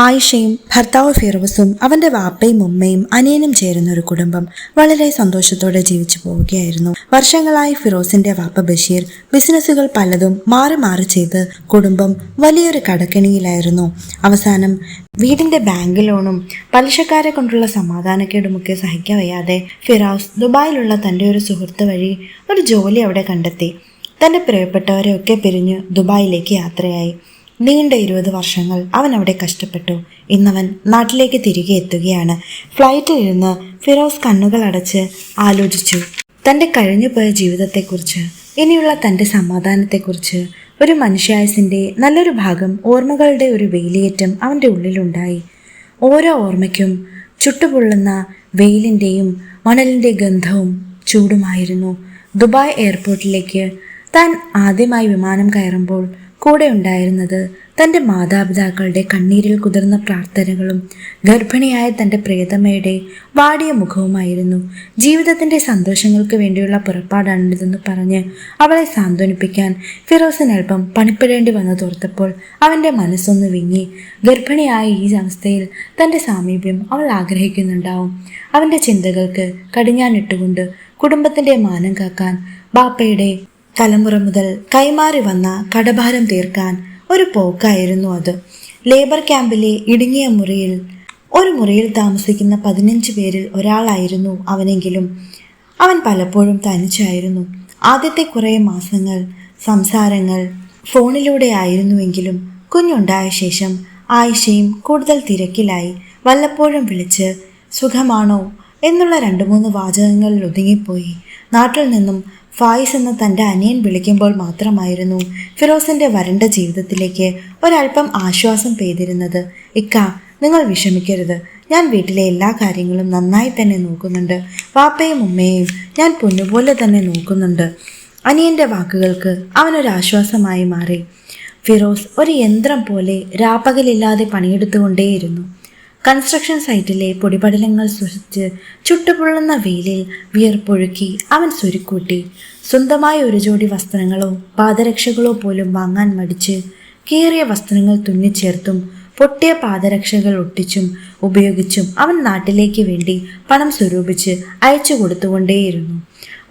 ആയിഷയും ഭർത്താവ് ഫിറോസും അവന്റെ വാപ്പയും ഉമ്മയും അനിയനും ചേരുന്ന ഒരു കുടുംബം വളരെ സന്തോഷത്തോടെ ജീവിച്ചു പോവുകയായിരുന്നു. വർഷങ്ങളായി ഫിറോസിന്റെ വാപ്പ ബഷീർ ബിസിനസ്സുകൾ പലതും മാറി മാറി ചെയ്ത് കുടുംബം വലിയൊരു കടക്കെണിയിലായിരുന്നു. അവസാനം വീടിന്റെ ബാങ്ക് ലോണും പലിശക്കാരെ കൊണ്ടുള്ള സമാധാനക്കേടുമൊക്കെ സഹിക്കാൻ വയ്യാതെ ഫിറോസ് ദുബായിലുള്ള തന്റെ ഒരു സുഹൃത്ത് വഴി ഒരു ജോലി അവിടെ കണ്ടെത്തി. തന്റെ പ്രിയപ്പെട്ടവരെയൊക്കെ പിരിഞ്ഞ് ദുബായിലേക്ക് യാത്രയായി. നീണ്ട 20 വർഷങ്ങൾ അവൻ അവിടെ കഷ്ടപ്പെട്ടു. ഇന്നവൻ നാട്ടിലേക്ക് തിരികെ എത്തുകയാണ്. ഫ്ലൈറ്റിലിരുന്ന് ഫിറോസ് കണ്ണുകൾ അടച്ച് ആലോചിച്ചു തൻ്റെ കഴിഞ്ഞുപോയ ജീവിതത്തെക്കുറിച്ച്, ഇനിയുള്ള തൻ്റെ സമാധാനത്തെക്കുറിച്ച്. ഒരു മനുഷ്യായുസിൻ്റെ നല്ലൊരു ഭാഗം ഓർമ്മകളുടെ ഒരു വേലിയേറ്റം അവൻ്റെ ഉള്ളിലുണ്ടായി. ഓരോ ഓർമ്മയ്ക്കും ചുട്ടുപൊള്ളുന്ന വെയിലിൻ്റെയും മണലിൻ്റെ ഗന്ധവും ചൂടുമായിരുന്നു. ദുബായ് എയർപോർട്ടിലേക്ക് താൻ ആദ്യമായി വിമാനം കയറുമ്പോൾ കൂടെ ഉണ്ടായിരുന്നത് തൻ്റെ മാതാപിതാക്കളുടെ കണ്ണീരിൽ കുതിർന്ന പ്രാർത്ഥനകളും ഗർഭിണിയായ തൻ്റെ പ്രിയതമയുടെ വാടിയ മുഖവുമായിരുന്നു. ജീവിതത്തിൻ്റെ സന്തോഷങ്ങൾക്ക് വേണ്ടിയുള്ള പുറപ്പാടാണിതെന്ന് പറഞ്ഞ് അവളെ സാന്ത്വനിപ്പിക്കാൻ ഫിറോസിന് അല്പം പണിപ്പെടേണ്ടി വന്നതോർത്തപ്പോൾ അവൻ്റെ മനസ്സൊന്ന് വിങ്ങി. ഗർഭിണിയായ ഈ അവസ്ഥയിൽ തൻ്റെ സാമീപ്യം അവൾ ആഗ്രഹിക്കുന്നുണ്ടാവും. അവൻ്റെ ചിന്തകൾക്ക് കടിഞ്ഞാനിട്ടുകൊണ്ട് കുടുംബത്തിൻ്റെ മാനം കാക്കാൻ ബാപ്പയുടെ തലമുറ മുതൽ കൈമാറി വന്ന കടഭാരം തീർക്കാൻ ഒരു പോക്കായിരുന്നു അത്. ലേബർ ക്യാമ്പിലെ ഇടുങ്ങിയ ഒരു മുറിയിൽ താമസിക്കുന്ന 15 പേരിൽ ഒരാളായിരുന്നു അവനെങ്കിലും അവൻ പലപ്പോഴും തനിച്ചായിരുന്നു. ആദ്യത്തെ കുറേ മാസങ്ങൾ സംസാരങ്ങൾ ഫോണിലൂടെ ആയിരുന്നുവെങ്കിലും കുഞ്ഞുണ്ടായ ശേഷം ആയിഷയും കൂടുതൽ തിരക്കിലായി. വല്ലപ്പോഴും വിളിച്ച് സുഖമാണോ എന്നുള്ള 2-3 വാചകങ്ങളിൽ ഒതുങ്ങിപ്പോയി. നാട്ടിൽ നിന്നും ഫായിസ് എന്ന തൻ്റെ അനിയൻ വിളിക്കുമ്പോൾ മാത്രമായിരുന്നു ഫിറോസിൻ്റെ വരണ്ട ജീവിതത്തിലേക്ക് ഒരല്പം ആശ്വാസം പെയ്തിരുന്നത്. ഇക്ക, നിങ്ങൾ വിഷമിക്കരുത്, ഞാൻ വീട്ടിലെ എല്ലാ കാര്യങ്ങളും നന്നായി തന്നെ നോക്കുന്നുണ്ട്. വാപ്പയും ഉമ്മയും ഞാൻ പൊന്നുപോലെ തന്നെ നോക്കുന്നുണ്ട്. അനിയൻ്റെ വാക്കുകൾക്ക് അവനൊരാശ്വാസമായി മാറി. ഫിറോസ് ഒരു യന്ത്രം പോലെ രാപ്പകലില്ലാതെ പണിയെടുത്തുകൊണ്ടേയിരുന്നു. കൺസ്ട്രക്ഷൻ സൈറ്റിലെ പൊടിപടലങ്ങൾ സൃഷ്ടിച്ച് ചുട്ടുപൊള്ളുന്ന വെയിലിൽ വിയർപ്പൊഴുക്കി അവൻ സ്വരുക്കൂട്ടി. സ്വന്തമായ ഒരു ജോഡി വസ്ത്രങ്ങളോ പാദരക്ഷകളോ പോലും വാങ്ങാൻ മടിച്ച് കീറിയ വസ്ത്രങ്ങൾ തുന്നിച്ചേർത്തും പൊട്ടിയ പാദരക്ഷകൾ ഒട്ടിച്ചും ഉപയോഗിച്ചും അവൻ നാട്ടിലേക്ക് വേണ്ടി പണം സ്വരൂപിച്ച് അയച്ചു കൊടുത്തുകൊണ്ടേയിരുന്നു.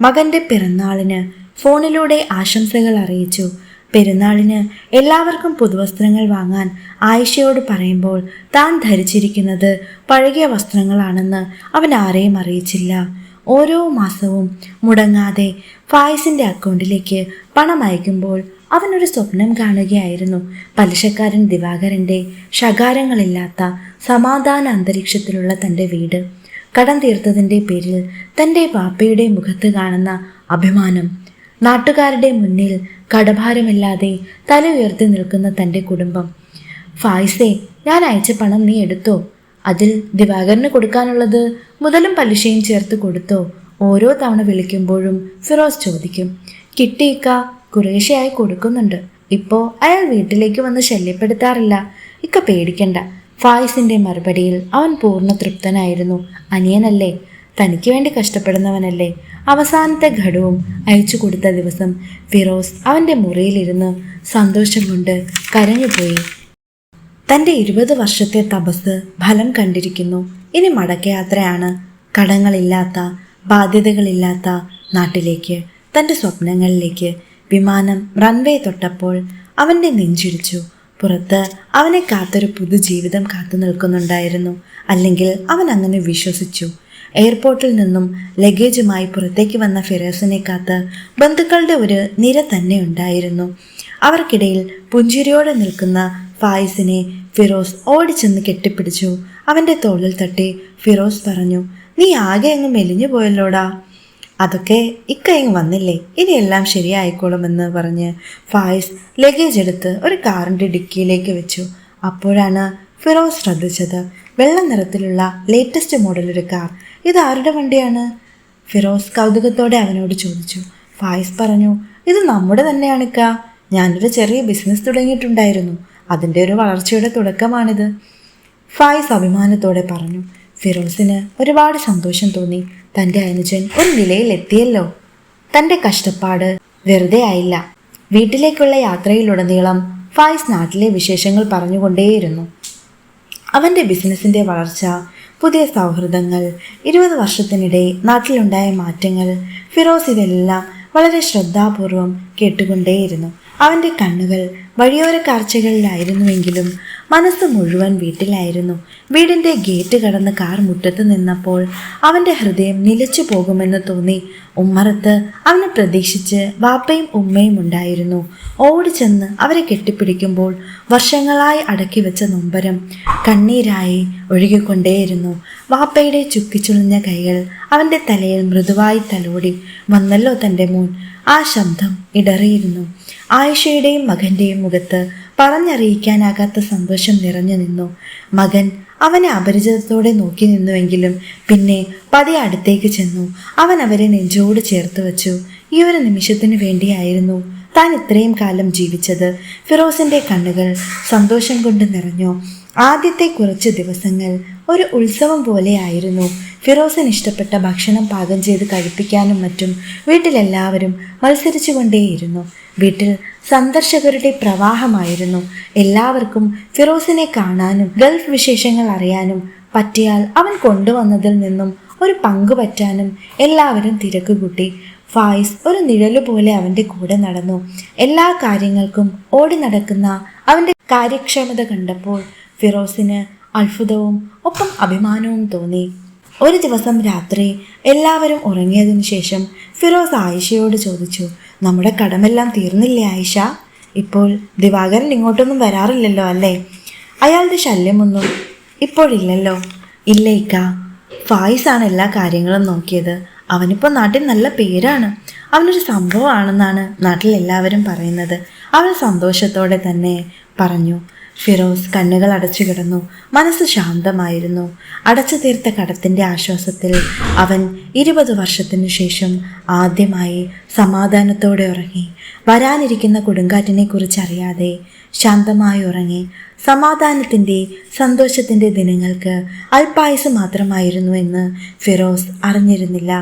മകൻ്റെ പിറന്നാളിന് ഫോണിലൂടെ ആശംസകൾ അറിയിച്ചു. പെരുന്നാളിന് എല്ലാവർക്കും പുതുവസ്ത്രങ്ങൾ വാങ്ങാൻ ആയിഷയോട് പറയുമ്പോൾ താൻ ധരിച്ചിരിക്കുന്നത് പഴകിയ വസ്ത്രങ്ങളാണെന്ന് അവൻ ആരെയും അറിയിച്ചില്ല. ഓരോ മാസവും മുടങ്ങാതെ ഫായിസിൻ്റെ അക്കൗണ്ടിലേക്ക് പണം അയക്കുമ്പോൾ അവനൊരു സ്വപ്നം കാണുകയായിരുന്നു. പലിശക്കാരൻ ദിവാകരൻ്റെ ശകാരങ്ങളില്ലാത്ത സമാധാന അന്തരീക്ഷത്തിലുള്ള തൻ്റെ വീട്. കടം തീർത്തതിൻ്റെ പേരിൽ തൻ്റെ വാപ്പയുടെ മുഖത്ത് കാണുന്ന അഭിമാനം. നാട്ടുകാരുടെ മുന്നിൽ കടഭാരമില്ലാതെ തല ഉയർത്തി നിൽക്കുന്ന തൻ്റെ കുടുംബം. ഫായിസേ, ഞാൻ അയച്ച പണം നീ എടുത്തോ? അതിൽ ദിവാകരന് കൊടുക്കാനുള്ളത് മുതലും പലിശയും ചേർത്ത് കൊടുത്തോ? ഓരോ തവണ വിളിക്കുമ്പോഴും ഫിറോസ് ചോദിക്കും. കിട്ടിയിക്ക, കുറേശ്ശെയായി കൊടുക്കുന്നുണ്ട്. ഇപ്പോൾ അയാൾ വീട്ടിലേക്ക് വന്ന് ശല്യപ്പെടുത്താറില്ല. ഇക്ക പേടിക്കണ്ട. ഫായിസിൻ്റെ മറുപടിയിൽ അവൻ പൂർണ്ണ തൃപ്തനായിരുന്നു. അനിയനല്ലേ, തനിക്ക് വേണ്ടി കഷ്ടപ്പെടുന്നവനല്ലേ. അവസാനത്തെ ഘടവും അയച്ചു കൊടുത്ത ദിവസം ഫിറോസ് അവൻ്റെ മുറിയിലിരുന്ന് സന്തോഷം കൊണ്ട് കരഞ്ഞുപോയി. തൻ്റെ 20 വർഷത്തെ തപസ് ഫലം കണ്ടിരിക്കുന്നു. ഇനി മടക്കയാത്രയാണ്. കടങ്ങളില്ലാത്ത ബാധ്യതകളില്ലാത്ത നാട്ടിലേക്ക്, തൻ്റെ സ്വപ്നങ്ങളിലേക്ക്. വിമാനം റൺവേ തൊട്ടപ്പോൾ അവൻ്റെ നെഞ്ചിടിച്ചു. പുറത്ത് അവനെ കാത്തൊരു പുതുജീവിതം കാത്തു നിൽക്കുന്നുണ്ടായിരുന്നു. അല്ലെങ്കിൽ അവൻ അങ്ങനെ വിശ്വസിച്ചു. എയർപോർട്ടിൽ നിന്നും ലഗേജുമായി പുറത്തേക്ക് വന്ന ഫിറോസിനെ കാത്ത് ബന്ധുക്കളുടെ ഒരു നിര തന്നെ ഉണ്ടായിരുന്നു. അവർക്കിടയിൽ പുഞ്ചിരിയോടെ നിൽക്കുന്ന ഫായിസിനെ ഫിറോസ് ഓടിച്ചെന്ന് കെട്ടിപ്പിടിച്ചു. അവൻ്റെ തോളിൽ തട്ടി ഫിറോസ് പറഞ്ഞു, നീ ആകെ അങ്ങ് മെലിഞ്ഞു പോയല്ലോടാ. അതൊക്കെ ഇക്കയങ്ങ് വന്നില്ലേ, ഇനിയെല്ലാം ശരിയായിക്കോളുമെന്ന് പറഞ്ഞ് ഫായിസ് ലഗേജ് എടുത്ത് ഒരു കാറിൻ്റെ ഡിക്കിയിലേക്ക് വെച്ചു. അപ്പോഴാണ് ഫിറോസ് ശ്രദ്ധിച്ചത് വെള്ള നിറത്തിലുള്ള ലേറ്റസ്റ്റ് മോഡൽ ഒരു കാർ. ഇത് ആരുടെ വണ്ടിയാണ്? ഫിറോസ് കൗതുകത്തോടെ അവനോട് ചോദിച്ചു. ഫായിസ് പറഞ്ഞു, ഇത് നമ്മുടെ തന്നെയാണിക്ക. ഞാനൊരു ചെറിയ ബിസിനസ് തുടങ്ങിയിട്ടുണ്ടായിരുന്നു. അതിൻ്റെ ഒരു വളർച്ചയുടെ തുടക്കമാണിത്. ഫായിസ് അഭിമാനത്തോടെ പറഞ്ഞു. ഫിറോസിന് ഒരുപാട് സന്തോഷം തോന്നി. തൻ്റെ അനുജൻ ഒരു നിലയിൽ എത്തിയല്ലോ. തൻ്റെ കഷ്ടപ്പാട് വെറുതെ ആയില്ല. വീട്ടിലേക്കുള്ള യാത്രയിലുടനീളം ഫായിസ് നാട്ടിലെ വിശേഷങ്ങൾ പറഞ്ഞുകൊണ്ടേയിരുന്നു. അവൻ്റെ ബിസിനസ്സിൻ്റെ വളർച്ച, പുതിയ സൗഹൃദങ്ങൾ, 20 വർഷത്തിനിടെ നാട്ടിലുണ്ടായ മാറ്റങ്ങൾ, ഫിറോസ് ഇതെല്ലാം വളരെ ശ്രദ്ധാപൂർവം കേട്ടുകൊണ്ടേയിരുന്നു. അവൻ്റെ കണ്ണുകൾ വഴിയോര കാഴ്ചകളിലായിരുന്നുവെങ്കിലും മനസ്സ് മുഴുവൻ വീട്ടിലായിരുന്നു. വീടിൻ്റെ ഗേറ്റ് കടന്ന് കാർ മുറ്റത്ത് നിന്നപ്പോൾ അവൻ്റെ ഹൃദയം നിലച്ചു പോകുമെന്ന് തോന്നി. ഉമ്മറത്ത് അവനെ പ്രതീക്ഷിച്ച് വാപ്പയും ഉമ്മയും ഉണ്ടായിരുന്നു. ഓടിച്ചെന്ന് അവരെ കെട്ടിപ്പിടിക്കുമ്പോൾ വർഷങ്ങളായി അടക്കി വെച്ച നൊമ്പരം കണ്ണീരായി ഒഴുകിക്കൊണ്ടേയിരുന്നു. വാപ്പയുടെ ചുക്കിച്ചുളിഞ്ഞ കൈകൾ അവൻ്റെ തലയിൽ മൃദുവായി തലോടി. വന്നല്ലോ തൻ്റെ മോൻ. ആ ശബ്ദം ഇടറിയിരുന്നു. ആയിഷയുടെയും മകൻ്റെയും മുഖത്ത് പറഞ്ഞറിയിക്കാനാകാത്ത സന്തോഷം നിറഞ്ഞു നിന്നു. മകൻ അവനെ അപരിചിതത്തോടെ നോക്കി നിന്നുവെങ്കിലും പിന്നെ പതിയെ അടുത്തേക്ക് ചെന്നു. അവൻ അവരെ നെഞ്ചോട് ചേർത്ത് വച്ചു. ഈ ഒരു നിമിഷത്തിന് വേണ്ടിയായിരുന്നു താൻ ഇത്രയും കാലം ജീവിച്ചത്. ഫിറോസിന്റെ കണ്ണുകൾ സന്തോഷം കൊണ്ട് നിറഞ്ഞു. ആദ്യത്തെ കുറച്ച് ദിവസങ്ങൾ ഒരു ഉത്സവം പോലെയായിരുന്നു. ഫിറോസിന് ഇഷ്ടപ്പെട്ട ഭക്ഷണം പാകം ചെയ്ത് കഴിപ്പിക്കാനും മറ്റും വീട്ടിലെല്ലാവരും മത്സരിച്ചു കൊണ്ടേയിരുന്നു. വീട്ടിൽ സന്ദർശകരുടെ പ്രവാഹമായിരുന്നു. എല്ലാവർക്കും ഫിറോസിനെ കാണാനും ഗൾഫ് വിശേഷങ്ങൾ അറിയാനും പറ്റിയാൽ അവൻ കൊണ്ടുവന്നതിൽ നിന്നും ഒരു പങ്കു പറ്റാനും എല്ലാവരും തിരക്കുകൂട്ടി. ഫായിസ് ഒരു നിഴലു പോലെ അവൻ്റെ കൂടെ നടന്നു. എല്ലാ കാര്യങ്ങൾക്കും ഓടി നടക്കുന്ന അവൻ്റെ കാര്യക്ഷമത കണ്ടപ്പോൾ ഫിറോസിന് അത്ഭുതവും ഒപ്പം അഭിമാനവും തോന്നി. ഒരു ദിവസം രാത്രി എല്ലാവരും ഉറങ്ങിയതിനു ശേഷം ഫിറോസ് ആയിഷയോട് ചോദിച്ചു, നമ്മുടെ കടമെല്ലാം തീർന്നില്ലേ ആയിഷ? ഇപ്പോൾ ദിവാകരൻ ഇങ്ങോട്ടൊന്നും വരാറില്ലല്ലോ അല്ലേ? അയാളുടെ ശല്യമൊന്നും ഇപ്പോഴില്ലല്ലോ. ഇല്ല ഇക്ക, ഫായിസാണ് എല്ലാ കാര്യങ്ങളും നോക്കിയത്. അവനിപ്പോൾ നാട്ടിൽ നല്ല പേരാണ്. അവനൊരു സംഭവമാണെന്നാണ് നാട്ടിൽ എല്ലാവരും പറയുന്നത്. അവൾ സന്തോഷത്തോടെ തന്നെ പറഞ്ഞു. ഫിറോസ് കണ്ണുകൾ അടച്ചു കിടന്നു. മനസ്സ് ശാന്തമായിരുന്നു. അടച്ചു തീർത്ത കടത്തിൻ്റെ ആശ്വാസത്തിൽ അവൻ 20 വർഷത്തിനു ശേഷം ആദ്യമായി സമാധാനത്തോടെ ഉറങ്ങി. വരാനിരിക്കുന്ന കൊടുങ്കാറ്റിനെ കുറിച്ച് അറിയാതെ ശാന്തമായി ഉറങ്ങി. സമാധാനത്തിൻ്റെ സന്തോഷത്തിൻ്റെ ദിനങ്ങൾക്ക് അല്പായുസ് മാത്രമായിരുന്നു എന്ന് ഫിറോസ് അറിഞ്ഞിരുന്നില്ല.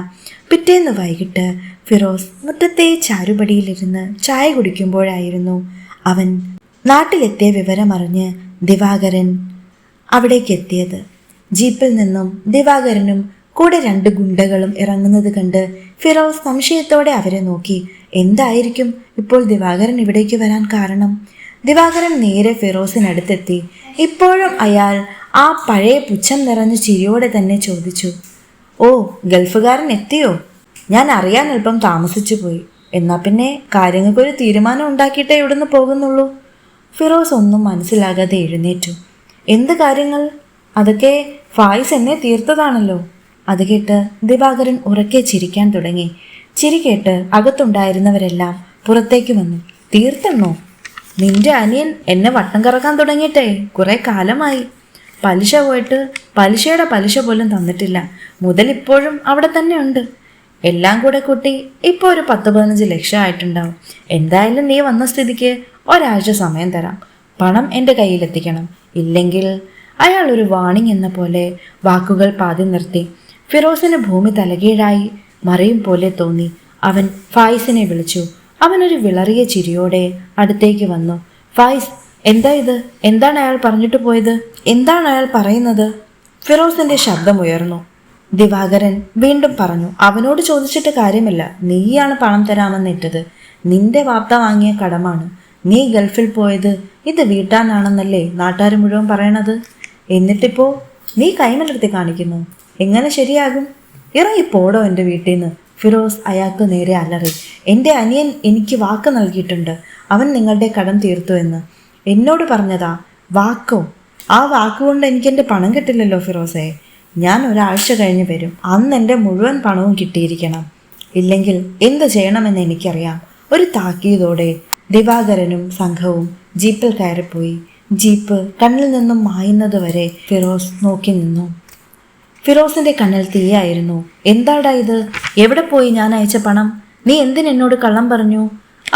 പിറ്റേന്ന് വൈകിട്ട് ഫിറോസ് മുറ്റത്തെ ചാരുപടിയിലിരുന്ന് ചായ കുടിക്കുമ്പോഴായിരുന്നു അവൻ നാട്ടിലെത്തിയ വിവരമറിഞ്ഞ് ദിവാകരൻ അവിടേക്ക് എത്തിയത്. ജീപ്പിൽ നിന്നും ദിവാകരനും കൂടെ 2 ഗുണ്ടകളും ഇറങ്ങുന്നത് കണ്ട് ഫിറോസ് സംശയത്തോടെ അവരെ നോക്കി. എന്തായിരിക്കും ഇപ്പോൾ ദിവാകരൻ ഇവിടേക്ക് വരാൻ കാരണം? ദിവാകരൻ നേരെ ഫിറോസിനടുത്തെത്തി. ഇപ്പോഴും അയാൾ ആ പഴയ പുച്ഛം നിറഞ്ഞ ചിരിയോടെ തന്നെ ചോദിച്ചു, ഓ, ഗൾഫുകാരൻ എത്തിയോ? ഞാൻ അറിയാൻ അല്പം താമസിച്ചു പോയി. എന്നാ പിന്നെ കാര്യങ്ങൾക്കൊരു തീരുമാനം ഉണ്ടാക്കിയിട്ടേ ഇവിടുന്ന് പോകുന്നുള്ളൂ. ഫിറോസ് ഒന്നും മനസ്സിലാകാതെ എഴുന്നേറ്റു. എന്ത് കാര്യങ്ങൾ? അതൊക്കെ ഫായിസ് എന്നെ തീർത്തതാണല്ലോ. അത് കേട്ട് ദിവാകരൻ ഉറക്കെ ചിരിക്കാൻ തുടങ്ങി. ചിരി കേട്ട് അകത്തുണ്ടായിരുന്നവരെല്ലാം പുറത്തേക്ക് വന്നു. തീർത്തെന്നോ? നിന്റെ അനിയൻ എന്നെ വട്ടം കറക്കാൻ തുടങ്ങിയിട്ടേ കുറെ കാലമായി. പലിശ പോയിട്ട് പലിശയുടെ പലിശ പോലും തന്നിട്ടില്ല. മുതൽ ഇപ്പോഴും അവിടെ തന്നെ ഉണ്ട്. എല്ലാം കൂടെ കൂട്ടി ഇപ്പോൾ ഒരു 10-15 ലക്ഷം ആയിട്ടുണ്ടാവും. എന്തായാലും നീ വന്ന സ്ഥിതിക്ക് ഒരാഴ്ച സമയം തരാം. പണം എൻ്റെ കയ്യിലെത്തിക്കണം. ഇല്ലെങ്കിൽ അയാൾ ഒരു വാണിംഗ് എന്ന പോലെ വാക്കുകൾ പാതി നിർത്തി. ഫിറോസിന് ഭൂമി തലകീഴായി മറിയും പോലെ തോന്നി. അവൻ ഫായിസിനെ വിളിച്ചു. അവനൊരു വിളറിയ ചിരിയോടെ അടുത്തേക്ക് വന്നു. ഫായിസ്, എന്താ ഇത്? എന്താണ് അയാൾ പറഞ്ഞിട്ട് പോയത്? എന്താണ് അയാൾ പറയുന്നത്? ഫിറോസിന്റെ ശബ്ദമുയർന്നു. ദിവാകരൻ വീണ്ടും പറഞ്ഞു, അവനോട് ചോദിച്ചിട്ട് കാര്യമില്ല. നീയാണ് പണം തരാമെന്നിട്ടത്. നിന്റെ വാർത്ത വാങ്ങിയ കടമാണ്. നീ ഗൾഫിൽ പോയത് ഇത് വീട്ടാനാണെന്നല്ലേ നാട്ടുകാർ മുഴുവൻ പറയണത്. എന്നിട്ടിപ്പോ നീ കൈമലർത്തി കാണിക്കുന്നു. എങ്ങനെ ശരിയാകും? ഇറങ്ങിപ്പോടോ എൻ്റെ വീട്ടിൽ നിന്ന്. ഫിറോസ് അയാൾക്ക് നേരെ അലറി. എൻ്റെ അനിയൻ എനിക്ക് വാക്ക് നൽകിയിട്ടുണ്ട്. അവൻ നിങ്ങളുടെ കടം തീർത്തു എന്ന്. എന്നോട് പറഞ്ഞതാ? വാക്കോ? ആ വാക്കുകൊണ്ട് എനിക്കെൻ്റെ പണം കിട്ടില്ലല്ലോ ഫിറോസേ. ഞാൻ ഒരാഴ്ച കഴിഞ്ഞ് വരും. അന്ന് എൻ്റെ മുഴുവൻ പണവും കിട്ടിയിരിക്കണം. ഇല്ലെങ്കിൽ എന്ത് ചെയ്യണമെന്ന് എനിക്കറിയാം. ഒരു താക്കീതോടെ ദിവാകരനും സംഘവും ജീപ്പിൽ കയറിപ്പോയി. ജീപ്പ് കണ്ണിൽ നിന്നും മായുന്നത് വരെ ഫിറോസ് നോക്കി നിന്നു. ഫിറോസിന്റെ കണ്ണിൽ തീയായിരുന്നു. എന്താടാ ഇത്? എവിടെ പോയി ഞാൻ അയച്ച പണം? നീ എന്തിനെന്നോട് കള്ളം പറഞ്ഞു?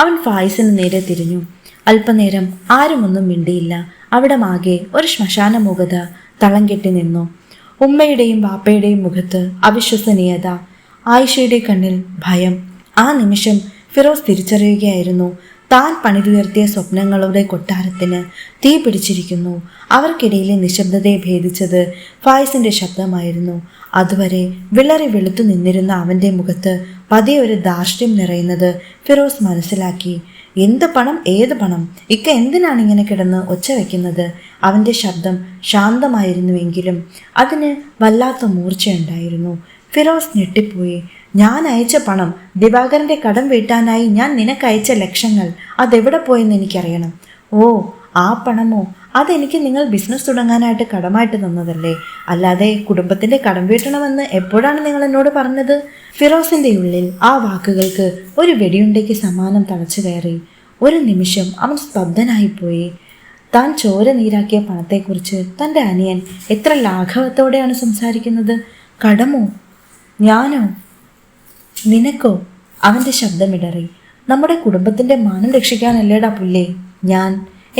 അവൻ ഫായിസിന് നേരെ തിരിഞ്ഞു. അല്പനേരം ആരുമൊന്നും മിണ്ടിയില്ല. അവിടെ മാകെ ഒരു ശ്മശാന മൂകത തളം കെട്ടി നിന്നു. ഉമ്മയുടെയും ബാപ്പയുടെയും മുഖത്ത് അവിശ്വസനീയത, ആയിഷയുടെ കണ്ണിൽ ഭയം. ആ നിമിഷം ഫിറോസ് തിരിച്ചറിയുകയായിരുന്നു, താൻ പണിതുയർത്തിയ സ്വപ്നങ്ങളുടെ കൊട്ടാരത്തിന് തീ പിടിച്ചിരിക്കുന്നു. അവർക്കിടയിലെ നിശബ്ദതയെ ഭേദിച്ചത് ഫായിസിന്റെ ശബ്ദമായിരുന്നു. അതുവരെ വിളറി വെളുത്തു നിന്നിരുന്ന അവന്റെ മുഖത്ത് പതിയെ ഒരു ധാർഷ്ട്യം നിറയുന്നത് ഫിറോസ് മനസ്സിലാക്കി. എന്ത് പണം, ഏത് പണം? ഇക്ക എന്തിനാണ് ഇങ്ങനെ കിടന്ന് ഒച്ച വയ്ക്കുന്നത്? അവന്റെ ശബ്ദം ശാന്തമായിരുന്നുവെങ്കിലും അതിന് വല്ലാത്ത മൂർച്ചയുണ്ടായിരുന്നു. ഫിറോസ് ഞെട്ടിപ്പോയി. ഞാൻ അയച്ച പണം, ദിവാകരന്റെ കടം വീട്ടാനായി ഞാൻ നിനക്കയച്ച ലക്ഷങ്ങൾ, അതെവിടെ പോയെന്ന് എനിക്കറിയണം. ഓ, ആ പണമോ? അതെനിക്ക് നിങ്ങൾ ബിസിനസ് തുടങ്ങാനായിട്ട് കടമായിട്ട് തന്നതല്ലേ? അല്ലാതെ കുടുംബത്തിന്റെ കടം വീട്ടണമെന്ന് എപ്പോഴാണ് നിങ്ങൾ എന്നോട് പറഞ്ഞത്? ഫിറോസിന്റെ ഉള്ളിൽ ആ വാക്കുകൾക്ക് ഒരു വെടിയുണ്ടയ്ക്ക് സമാനം തളച്ചു കയറി. ഒരു നിമിഷം അവൻ സ്തബ്ധനായിപ്പോയി. താൻ ചോര നീരാക്കിയ പണത്തെക്കുറിച്ച് തൻ്റെ അനിയൻ എത്ര ലാഘവത്തോടെയാണ് സംസാരിക്കുന്നത്. കടമോ? ഞാനോ? നിനക്കോ? അവൻ്റെ ശബ്ദമിടറി. നമ്മുടെ കുടുംബത്തിൻ്റെ മാനം രക്ഷിക്കാനല്ലേടാ പുല്ലേ ഞാൻ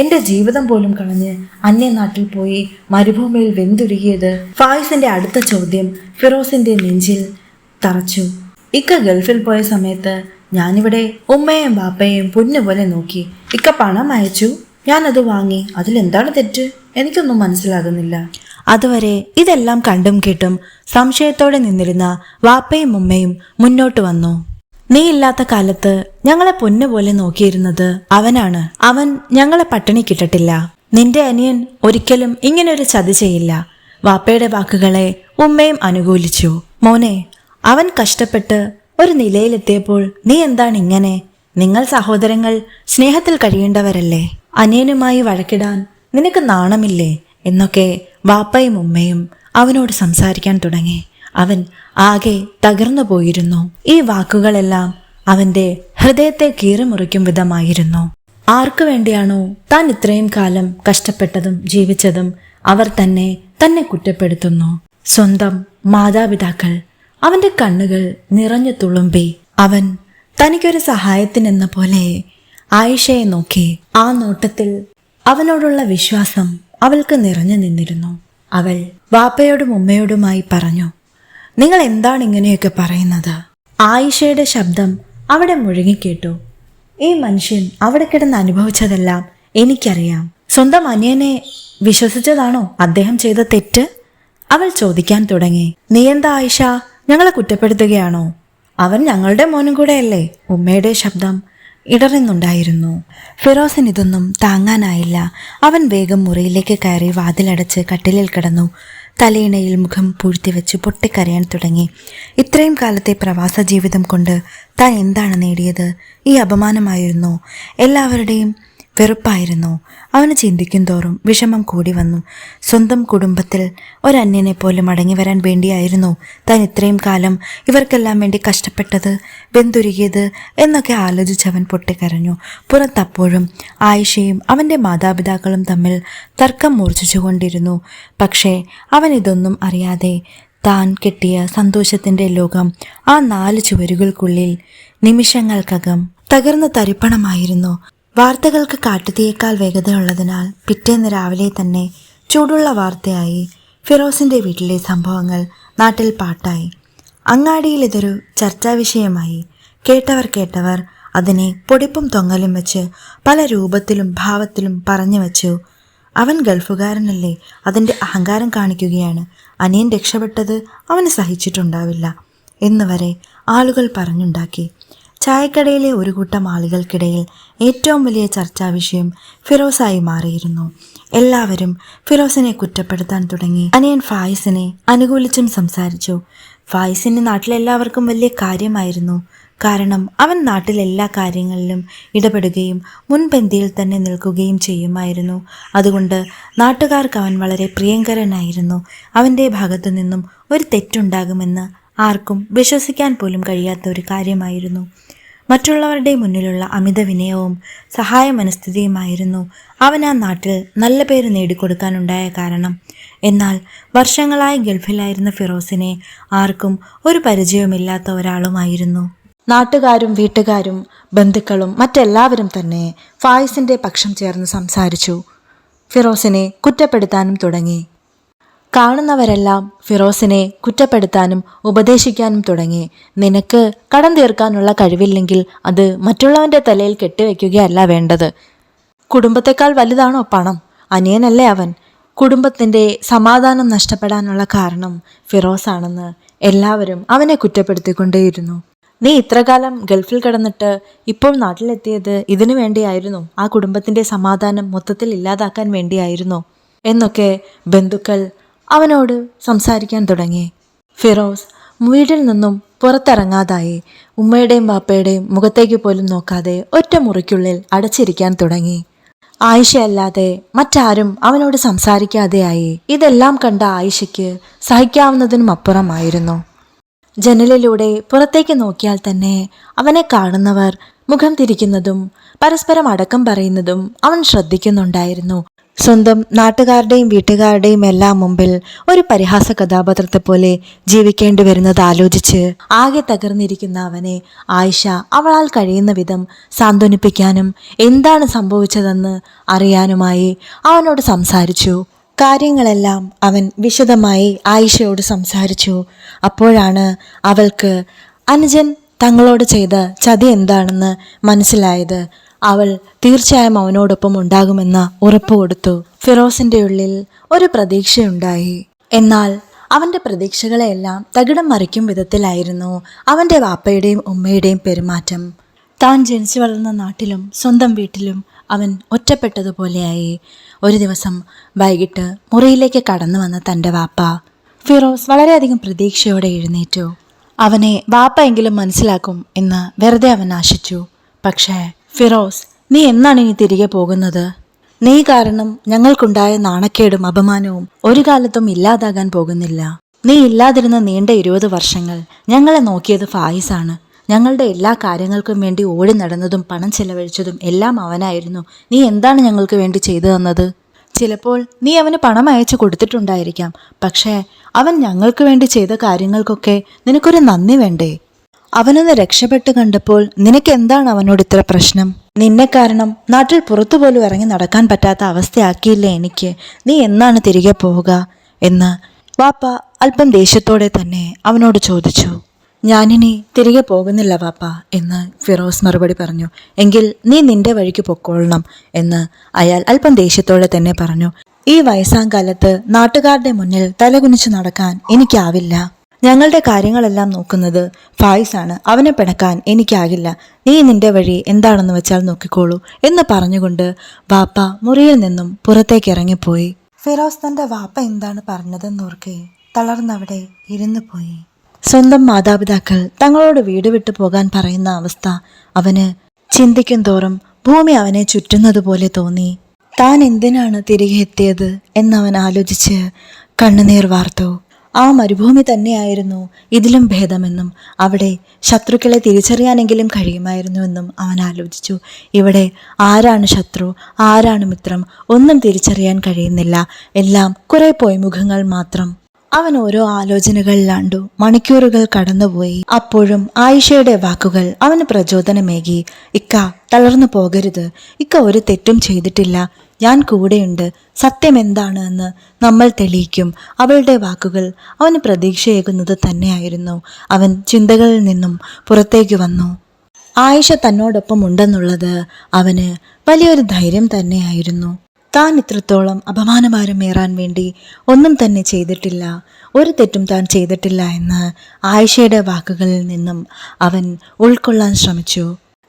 എൻ്റെ ജീവിതം പോലും കളഞ്ഞ് അന്യനാട്ടിൽ പോയി മരുഭൂമിയിൽ വെന്തുരുകിയത്? ഫായിസിന്റെ അടുത്ത ചോദ്യം ഫിറോസിന്റെ നെഞ്ചിൽ തറച്ചു. ഇക്ക ഗൾഫിൽ പോയ സമയത്ത് ഞാനിവിടെ ഉമ്മയും ബാപ്പയും പൊന്നുപോലെ നോക്കി. ഇക്ക പണം അയച്ചു, ഞാനത് വാങ്ങി. അതിലെന്താണ് തെറ്റ്? എനിക്കൊന്നും മനസ്സിലാകുന്നില്ല. അതുവരെ ഇതെല്ലാം കണ്ടും കേട്ടും സംശയത്തോടെ നിന്നിരുന്ന വാപ്പയും ഉമ്മയും മുന്നോട്ട് വന്നു. നീ ഇല്ലാത്ത കാലത്ത് ഞങ്ങളെ പൊന്നുപോലെ നോക്കിയിരുന്നത് അവനാണ്. അവൻ ഞങ്ങളെ പട്ടിണിക്കിട്ടിട്ടില്ല. നിന്റെ അനിയൻ ഒരിക്കലും ഇങ്ങനൊരു ചതി ചെയ്യില്ല. വാപ്പയുടെ വാക്കുകളെ ഉമ്മയും അനുകൂലിച്ചു. മോനെ, അവൻ കഷ്ടപ്പെട്ട് ഒരു നിലയിലെത്തിയപ്പോൾ നീ എന്താണ് ഇങ്ങനെ? നിങ്ങൾ സഹോദരങ്ങൾ സ്നേഹത്തിൽ കഴിയേണ്ടവരല്ലേ? അനിയനുമായി വഴക്കിടാൻ നിനക്ക് നാണമില്ലേ? എന്നൊക്കെ വാപ്പയും ഉമ്മയും അവനോട് സംസാരിക്കാൻ തുടങ്ങി. അവൻ ആകെ തകർന്നു പോയിരുന്നു. ഈ വാക്കുകളെല്ലാം അവന്റെ ഹൃദയത്തെ കീറിമുറിക്കും വിധമായിരുന്നു. ആർക്കു വേണ്ടിയാണോ താൻ ഇത്രയും കാലം കഷ്ടപ്പെട്ടതും ജീവിച്ചതും അവർ തന്നെ കുറ്റപ്പെടുത്തുന്നു. സ്വന്തം മാതാപിതാക്കൾ. അവന്റെ കണ്ണുകൾ നിറഞ്ഞു തുളുമ്പി. അവൻ തനിക്കൊരു സഹായത്തിനെന്ന പോലെ ആയിഷയെ നോക്കി. ആ നോട്ടത്തിൽ അവനോടുള്ള വിശ്വാസം അവൾക്ക് നിറഞ്ഞു നിന്നിരുന്നു. അവൾ വാപ്പയോടും ഉമ്മയോടുമായി പറഞ്ഞു, നിങ്ങൾ എന്താണ് ഇങ്ങനെയൊക്കെ പറയുന്നത്? ആയിഷയുടെ ശബ്ദം അവിടെ മുഴങ്ങിക്കേട്ടു. ഈ മനുഷ്യൻ അവിടെ കിടന്ന് അനുഭവിച്ചതെല്ലാം എനിക്കറിയാം. സ്വന്തം അനിയനെ വിശ്വസിച്ചതാണോ അദ്ദേഹം ചെയ്ത തെറ്റ്? അവൾ ചോദിക്കാൻ തുടങ്ങി. നീ എന്താ ആയിഷ, ഞങ്ങളെ കുറ്റപ്പെടുത്തുകയാണോ? അവൻ ഞങ്ങളുടെ മോനും കൂടെയല്ലേ? ഉമ്മയുടെ ശബ്ദം ഇടറുന്നുണ്ടായിരുന്നു. ഫിറോസിന് ഇതൊന്നും താങ്ങാനായില്ല. അവൻ വേഗം മുറിയിലേക്ക് കയറി വാതിലടച്ച് കട്ടിലിൽ കിടന്നു. തലയിണയിൽ മുഖം പൂഴ്ത്തിവെച്ച് പൊട്ടിക്കരയാൻ തുടങ്ങി. ഇത്രയും കാലത്തെ പ്രവാസ ജീവിതം കൊണ്ട് താൻ എന്താണ് നേടിയത്? ഈ അപമാനമായിരുന്നോ? എല്ലാവരുടെയും വെറുപ്പായിരുന്നു. അവന് ചിന്തിക്കും തോറും വിഷമം കൂടി വന്നു. സ്വന്തം കുടുംബത്തിൽ ഒരന്യനെ പോലും മടങ്ങി വരാൻ വേണ്ടിയായിരുന്നു താൻ ഇത്രയും കാലം ഇവർക്കെല്ലാം വേണ്ടി കഷ്ടപ്പെട്ടത്, വെന്തുരുകിയത് എന്നൊക്കെ ആലോചിച്ചവൻ പൊട്ടിക്കരഞ്ഞു. പുറത്തപ്പോഴും ആയിഷയും അവൻ്റെ മാതാപിതാക്കളും തമ്മിൽ തർക്കം മൂർച്ഛിച്ചുകൊണ്ടിരുന്നു. പക്ഷേ അവൻ ഇതൊന്നും അറിയാതെ താൻ കെട്ടിയ സന്തോഷത്തിൻ്റെ ലോകം ആ 4 ചുവരുകൾക്കുള്ളിൽ നിമിഷങ്ങൾക്കകം തകർന്ന് തരിപ്പണമായിരുന്നു. വാർത്തകൾക്ക് കാട്ടുതീയേക്കാൾ വേഗതയുള്ളതിനാൽ പിറ്റേന്ന് രാവിലെ തന്നെ ചൂടുള്ള വാർത്തയായി ഫിറോസിന്റെ വീട്ടിലെ സംഭവങ്ങൾ നാട്ടിൽ പാട്ടായി. അങ്ങാടിയിൽ ഇതൊരു ചർച്ചാ വിഷയമായി. കേട്ടവർ അതിനെ പൊടിപ്പും തൊങ്ങലും വെച്ച് പല രൂപത്തിലും ഭാവത്തിലും പറഞ്ഞു വച്ചു. അവൻ ഗൾഫുകാരനല്ലേ, അതിൻ്റെ അഹങ്കാരം കാണിക്കുകയാണ്. അനിയൻ രക്ഷപ്പെട്ടത് അവന് സഹിച്ചിട്ടുണ്ടാവില്ല എന്നുവരെ ആളുകൾ പറഞ്ഞുണ്ടാക്കി. ചായക്കടയിലെ ഒരു കൂട്ടം ആളുകൾക്കിടയിൽ ഏറ്റവും വലിയ ചർച്ചാ വിഷയം ഫിറോസായി മാറിയിരുന്നു. എല്ലാവരും ഫിറോസിനെ കുറ്റപ്പെടുത്താൻ തുടങ്ങി. അനിയൻ ഫായിസിനെ അനുകൂലിച്ചും സംസാരിച്ചു. ഫായിസിന് നാട്ടിലെല്ലാവർക്കും വലിയ കാര്യമായിരുന്നു. കാരണം അവൻ നാട്ടിലെല്ലാ കാര്യങ്ങളിലും ഇടപെടുകയും മുൻപന്തിയിൽ തന്നെ നിൽക്കുകയും ചെയ്യുമായിരുന്നു. അതുകൊണ്ട് നാട്ടുകാർക്ക് അവൻ വളരെ പ്രിയങ്കരനായിരുന്നു. അവൻ്റെ ഭാഗത്തു നിന്നും ഒരു തെറ്റുണ്ടാകുമെന്ന് ആർക്കും വിശ്വസിക്കാൻ പോലും കഴിയാത്ത ഒരു കാര്യമായിരുന്നു. മറ്റുള്ളവരുടെ മുന്നിലുള്ള അമിത വിനയവും സഹായ മനസ്ഥിതിയുമായിരുന്നു അവൻ ആ നാട്ടിൽ നല്ല പേര് നേടിക്കൊടുക്കാനുണ്ടായ കാരണം. എന്നാൽ വർഷങ്ങളായി ഗൾഫിലായിരുന്ന ഫിറോസിനെ ആർക്കും ഒരു പരിചയവുമില്ലാത്ത ഒരാളുമായിരുന്നു. നാട്ടുകാരും വീട്ടുകാരും ബന്ധുക്കളും മറ്റെല്ലാവരും തന്നെ ഫായിസിന്റെ പക്ഷം ചേർന്ന് സംസാരിച്ചു. ഫിറോസിനെ കുറ്റപ്പെടുത്താനും തുടങ്ങി. കാണുന്നവരെല്ലാം ഫിറോസിനെ കുറ്റപ്പെടുത്താനും ഉപദേശിക്കാനും തുടങ്ങി. നിനക്ക് കടം തീർക്കാനുള്ള കഴിവില്ലെങ്കിൽ അത് മറ്റുള്ളവന്റെ തലയിൽ കെട്ടിവെക്കുകയല്ല വേണ്ടത്. കുടുംബത്തെക്കാൾ വലുതാണോ പണം? അനിയനല്ലേ അവൻ. കുടുംബത്തിന്റെ സമാധാനം നഷ്ടപ്പെടാനുള്ള കാരണം ഫിറോസാണെന്ന് എല്ലാവരും അവനെ കുറ്റപ്പെടുത്തിക്കൊണ്ടേയിരുന്നു. നീ ഇത്രകാലം ഗൾഫിൽ കിടന്നിട്ട് ഇപ്പോൾ നാട്ടിലെത്തിയത് ഇതിനു വേണ്ടിയായിരുന്നു? ആ കുടുംബത്തിന്റെ സമാധാനം മൊത്തത്തിൽ ഇല്ലാതാക്കാൻ വേണ്ടിയായിരുന്നു എന്നൊക്കെ ബന്ധുക്കൾ അവനോട് സംസാരിക്കാൻ തുടങ്ങി. ഫിറോസ് വീട്ടിൽ നിന്നും പുറത്തിറങ്ങാതായി. ഉമ്മയുടെയും ബാപ്പയുടെയും മുഖത്തേക്ക് പോലും നോക്കാതെ ഒറ്റ മുറിക്കുള്ളിൽ അടച്ചിരിക്കാൻ തുടങ്ങി. ആയിഷയല്ലാതെ മറ്റാരും അവനോട് സംസാരിക്കാതെയായി. ഇതെല്ലാം കണ്ട ആയിഷയ്ക്ക് സഹിക്കാവുന്നതിനും അപ്പുറമായിരുന്നു. ജനലിലൂടെ പുറത്തേക്ക് നോക്കിയാൽ തന്നെ അവനെ കാണുന്നവർ മുഖം തിരിക്കുന്നതും പരസ്പരം അടക്കം പറയുന്നതും അവൻ ശ്രദ്ധിക്കുന്നുണ്ടായിരുന്നു. സ്വന്തം നാട്ടുകാരുടെയും വീട്ടുകാരുടെയും എല്ലാം മുമ്പിൽ ഒരു പരിഹാസ കഥാപാത്രത്തെ പോലെ ജീവിക്കേണ്ടി വരുന്നത് ആലോചിച്ച് ആകെ തകർന്നിരിക്കുന്ന അവനെ ആയിഷ അവളാൽ കഴിയുന്ന വിധം സാന്ത്വനിപ്പിക്കാനും എന്താണ് സംഭവിച്ചതെന്ന് അറിയാനുമായി അവനോട് സംസാരിച്ചു. കാര്യങ്ങളെല്ലാം അവൻ വിശദമായി ആയിഷയോട് സംസാരിച്ചു. അപ്പോഴാണ് അവൾക്ക് അനുജൻ തങ്ങളോട് ചെയ്ത ചതി എന്താണെന്ന് മനസ്സിലായത്. അവൾ തീർച്ചയായും അവനോടൊപ്പം ഉണ്ടാകുമെന്ന് ഉറപ്പ് കൊടുത്തു. ഫിറോസിന്റെ ഉള്ളിൽ ഒരു പ്രതീക്ഷയുണ്ടായി. എന്നാൽ അവന്റെ പ്രതീക്ഷകളെല്ലാം തകിടം മറിക്കും വിധത്തിലായിരുന്നു അവന്റെ വാപ്പയുടെയും ഉമ്മയുടെയും പെരുമാറ്റം. താൻ ജനിച്ചു വളർന്ന നാട്ടിലും സ്വന്തം വീട്ടിലും അവൻ ഒറ്റപ്പെട്ടതുപോലെയായി. ഒരു ദിവസം വൈകിട്ട് മുറിയിലേക്ക് കടന്നു വന്ന തൻ്റെ വാപ്പ ഫിറോസ് വളരെയധികം പ്രതീക്ഷയോടെ എഴുന്നേറ്റു. അവനെ വാപ്പ എങ്കിലും മനസ്സിലാക്കും എന്ന് വെറുതെ അവൻ ആശിച്ചു. പക്ഷേ ഫിറോസ്, നീ എന്നാണ് ഇനി തിരികെ പോകുന്നത്? നീ കാരണം ഞങ്ങൾക്കുണ്ടായ നാണക്കേടും അപമാനവും ഒരു കാലത്തും ഇല്ലാതാകാൻ പോകുന്നില്ല. നീ ഇല്ലാതിരുന്ന നീണ്ട 20 വർഷങ്ങൾ ഞങ്ങളെ നോക്കിയത് ഫായിസാണ്. ഞങ്ങളുടെ എല്ലാ കാര്യങ്ങൾക്കും വേണ്ടി ഓടി നടന്നതും പണം ചെലവഴിച്ചതും എല്ലാം അവനായിരുന്നു. നീ എന്താണ് ഞങ്ങൾക്ക് വേണ്ടി ചെയ്തു തന്നത്? ചിലപ്പോൾ നീ അവന് പണം അയച്ചു കൊടുത്തിട്ടുണ്ടായിരിക്കാം. പക്ഷേ അവൻ ഞങ്ങൾക്ക് വേണ്ടി ചെയ്ത കാര്യങ്ങൾക്കൊക്കെ നിനക്കൊരു നന്ദി വേണ്ടേ? അവനൊന്ന് രക്ഷപ്പെട്ട് കണ്ടപ്പോൾ നിനക്ക് എന്താണ് അവനോട് ഇത്ര പ്രശ്നം? നിന്നെ കാരണം നാട്ടിൽ പുറത്തുപോലും ഇറങ്ങി നടക്കാൻ പറ്റാത്ത അവസ്ഥയാക്കിയില്ലേ എനിക്ക്. നീ എന്നാണ് തിരികെ പോവുക എന്ന് വാപ്പ അല്പം ദേഷ്യത്തോടെ തന്നെ അവനോട് ചോദിച്ചു. ഞാനിനി തിരികെ പോകുന്നില്ല വാപ്പ എന്ന് ഫിറോസ് മറുപടി പറഞ്ഞു. എങ്കിൽ നീ നിന്റെ വഴിക്ക് പൊക്കോളണം എന്ന് അയാൾ അല്പം ദേഷ്യത്തോടെ തന്നെ പറഞ്ഞു. ഈ വയസ്സാം കാലത്ത് നാട്ടുകാരുടെ മുന്നിൽ തലകുനിച്ചു നടക്കാൻ എനിക്കാവില്ല. ഞങ്ങളുടെ കാര്യങ്ങളെല്ലാം നോക്കുന്നത് ഫായിസാണ്. അവനെ പിണക്കാൻ എനിക്കാകില്ല. നീ നിന്റെ വഴി എന്താണെന്ന് വെച്ചാൽ നോക്കിക്കോളൂ എന്ന് പറഞ്ഞുകൊണ്ട് വാപ്പ മുറിയിൽ നിന്നും പുറത്തേക്ക് ഇറങ്ങിപ്പോയി. ഫിറോസ് തന്റെ വാപ്പ എന്താണ് പറഞ്ഞതെന്നോർക്കെ തളർന്നവിടെ ഇരുന്നു പോയി. സ്വന്തം മാതാപിതാക്കൾ തങ്ങളോട് വീട് വിട്ടു പോകാൻ പറയുന്ന അവസ്ഥ അവന് ചിന്തിക്കും തോറും ഭൂമി അവനെ ചുറ്റുന്നതുപോലെ തോന്നി. താൻ എന്തിനാണ് തിരികെ എത്തിയത് എന്നവൻ ആലോചിച്ച് കണ്ണുനീർ വാർത്തു. ആ മരുഭൂമി തന്നെയായിരുന്നു ഇതിലും ഭേദമെന്നും അവിടെ ശത്രുക്കളെ തിരിച്ചറിയാനെങ്കിലും കഴിയുമായിരുന്നുവെന്നും അവൻ ആലോചിച്ചു. ഇവിടെ ആരാണ് ശത്രു, ആരാണ് മിത്രം ഒന്നും തിരിച്ചറിയാൻ കഴിയുന്നില്ല. എല്ലാം കുറെ പൊയ്മുഖങ്ങൾ മാത്രം. അവൻ ഓരോ ആലോചനകളിലാണ്ടു മണിക്കൂറുകൾ കടന്നുപോയി. അപ്പോഴും ആയിഷയുടെ വാക്കുകൾ അവന് പ്രചോദനമേകി. ഇക്ക, തളർന്നു പോകരുത്. ഇക്ക ഒരു തെറ്റും ചെയ്തിട്ടില്ല. ഞാൻ കൂടെയുണ്ട്. സത്യം എന്താണ് എന്ന് നമ്മൾ തെളിയിക്കും. അവളുടെ വാക്കുകൾ അവന് പ്രതീക്ഷയേകുന്നത് തന്നെയായിരുന്നു. അവൻ ചിന്തകളിൽ നിന്നും പുറത്തേക്ക് വന്നു. ആയിഷ തന്നോടൊപ്പം ഉണ്ടെന്നുള്ളത് അവന് വലിയൊരു ധൈര്യം തന്നെയായിരുന്നു. താൻ ഇത്രത്തോളം അപമാനഭാരമേറാൻ വേണ്ടി ഒന്നും തന്നെ ചെയ്തിട്ടില്ല, ഒരു തെറ്റും താൻ ചെയ്തിട്ടില്ല എന്ന് ആയിഷയുടെ വാക്കുകളിൽ നിന്നും അവൻ ഉൾക്കൊള്ളാൻ ശ്രമിച്ചു.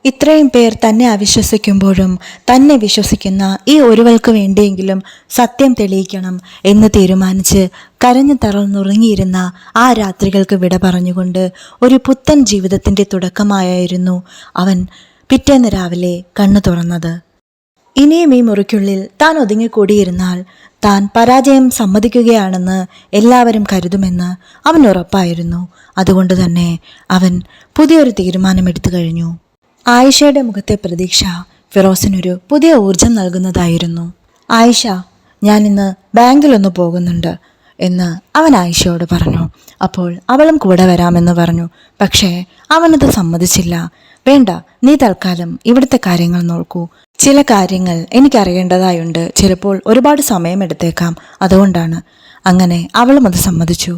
ഇത്രയും പേർ തന്നെ അവിശ്വസിക്കുമ്പോഴും തന്നെ വിശ്വസിക്കുന്ന ഈ ഒരുവൾക്ക് വേണ്ടിയെങ്കിലും സത്യം തെളിയിക്കണം എന്ന് തീരുമാനിച്ച് കരഞ്ഞു തളർന്നുറങ്ങിയിരുന്ന ആ രാത്രികൾക്ക് വിട പറഞ്ഞുകൊണ്ട് ഒരു പുത്തൻ ജീവിതത്തിൻ്റെ തുടക്കമായിരുന്നു അവൻ പിറ്റേന്ന് രാവിലെ കണ്ണു തുറന്നത്. ഇനിയും ഈ മുറിക്കുള്ളിൽ താൻ ഒതുങ്ങിക്കൂടിയിരുന്നാൽ താൻ പരാജയം സമ്മതിക്കുകയാണെന്ന് എല്ലാവരും കരുതുമെന്ന് അവൻ ഉറപ്പായിരുന്നു. അതുകൊണ്ട് തന്നെ അവൻ പുതിയൊരു തീരുമാനമെടുത്തു കഴിഞ്ഞു. ആയിഷയുടെ മുഖത്തെ പ്രതീക്ഷ ഫിറോസിനൊരു പുതിയ ഊർജം നൽകുന്നതായിരുന്നു. ആയിഷ, ഞാൻ ഇന്ന് ബാങ്കിലൊന്ന് പോകുന്നുണ്ട് എന്ന് അവൻ ആയിഷയോട് പറഞ്ഞു. അപ്പോൾ അവളും കൂടെ വരാമെന്ന് പറഞ്ഞു. പക്ഷേ അവനത് സമ്മതിച്ചില്ല. വേണ്ട, നീ തൽക്കാലം ഇവിടുത്തെ കാര്യങ്ങൾ നോക്കൂ. ചില കാര്യങ്ങൾ എനിക്കറിയേണ്ടതായുണ്ട്. ചിലപ്പോൾ ഒരുപാട് സമയമെടുത്തേക്കാം. അതുകൊണ്ടാണ്. അങ്ങനെ അവളും അത് സമ്മതിച്ചു.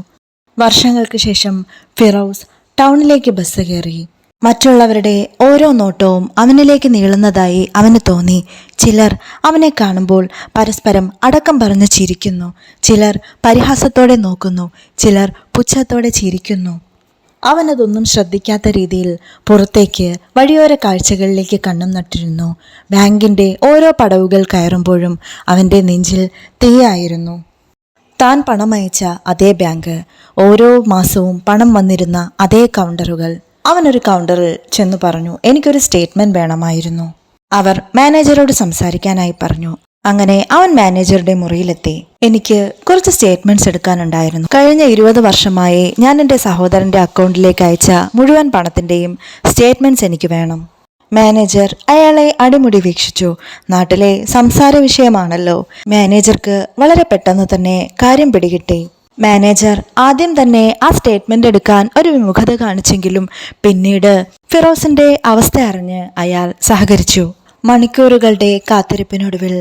വർഷങ്ങൾക്ക് ശേഷം ഫിറോസ് ടൗണിലേക്ക് ബസ് കയറി. മറ്റുള്ളവരുടെ ഓരോ നോട്ടവും അവനിലേക്ക് നീളുന്നതായി അവന് തോന്നി. ചിലർ അവനെ കാണുമ്പോൾ പരസ്പരം അടക്കം പറഞ്ഞ് ചിരിക്കുന്നു. ചിലർ പരിഹാസത്തോടെ നോക്കുന്നു. ചിലർ പുച്ഛത്തോടെ ചിരിക്കുന്നു. അവനതൊന്നും ശ്രദ്ധിക്കാത്ത രീതിയിൽ പുറത്തേക്ക് വഴിയോര കാഴ്ചകളിലേക്ക് കണ്ണും നട്ടിരുന്നു. ബാങ്കിൻ്റെ ഓരോ പടവുകൾ കയറുമ്പോഴും അവൻ്റെ നെഞ്ചിൽ തീയായിരുന്നു. താൻ പണമയച്ച അതേ ബാങ്ക്, ഓരോ മാസവും പണം വന്നിരുന്ന അതേ കൗണ്ടറുകൾ. അവനൊരു കൗണ്ടറിൽ ചെന്നു പറഞ്ഞു, എനിക്കൊരു സ്റ്റേറ്റ്മെൻറ്റ് വേണമായിരുന്നു. അവർ മാനേജരോട് സംസാരിക്കാനായി പറഞ്ഞു. അങ്ങനെ അവൻ മാനേജറുടെ മുറിയിലെത്തി. എനിക്ക് കുറച്ച് സ്റ്റേറ്റ്മെന്റ്സ് എടുക്കാനുണ്ടായിരുന്നു. കഴിഞ്ഞ 20 വർഷമായി ഞാൻ എൻ്റെ സഹോദരൻ്റെ അക്കൗണ്ടിലേക്ക് അയച്ച മുഴുവൻ പണത്തിൻ്റെയും സ്റ്റേറ്റ്മെന്റ്സ് എനിക്ക് വേണം. മാനേജർ അയാളെ അടിമുടി വീക്ഷിച്ചു. നാട്ടിലെ സംസാര വിഷയമാണല്ലോ. മാനേജർക്ക് വളരെ പെട്ടെന്ന് തന്നെ കാര്യം പിടികിട്ടി. മാനേജർ ആദ്യം തന്നെ ആ സ്റ്റേറ്റ്മെന്റ് എടുക്കാൻ ഒരു വിമുഖത കാണിച്ചെങ്കിലും പിന്നീട് ഫിറോസിന്റെ അവസ്ഥ അറിഞ്ഞ് അയാൾ സഹകരിച്ചു. മണിക്കൂറുകളുടെ കാത്തിരിപ്പിനൊടുവിൽ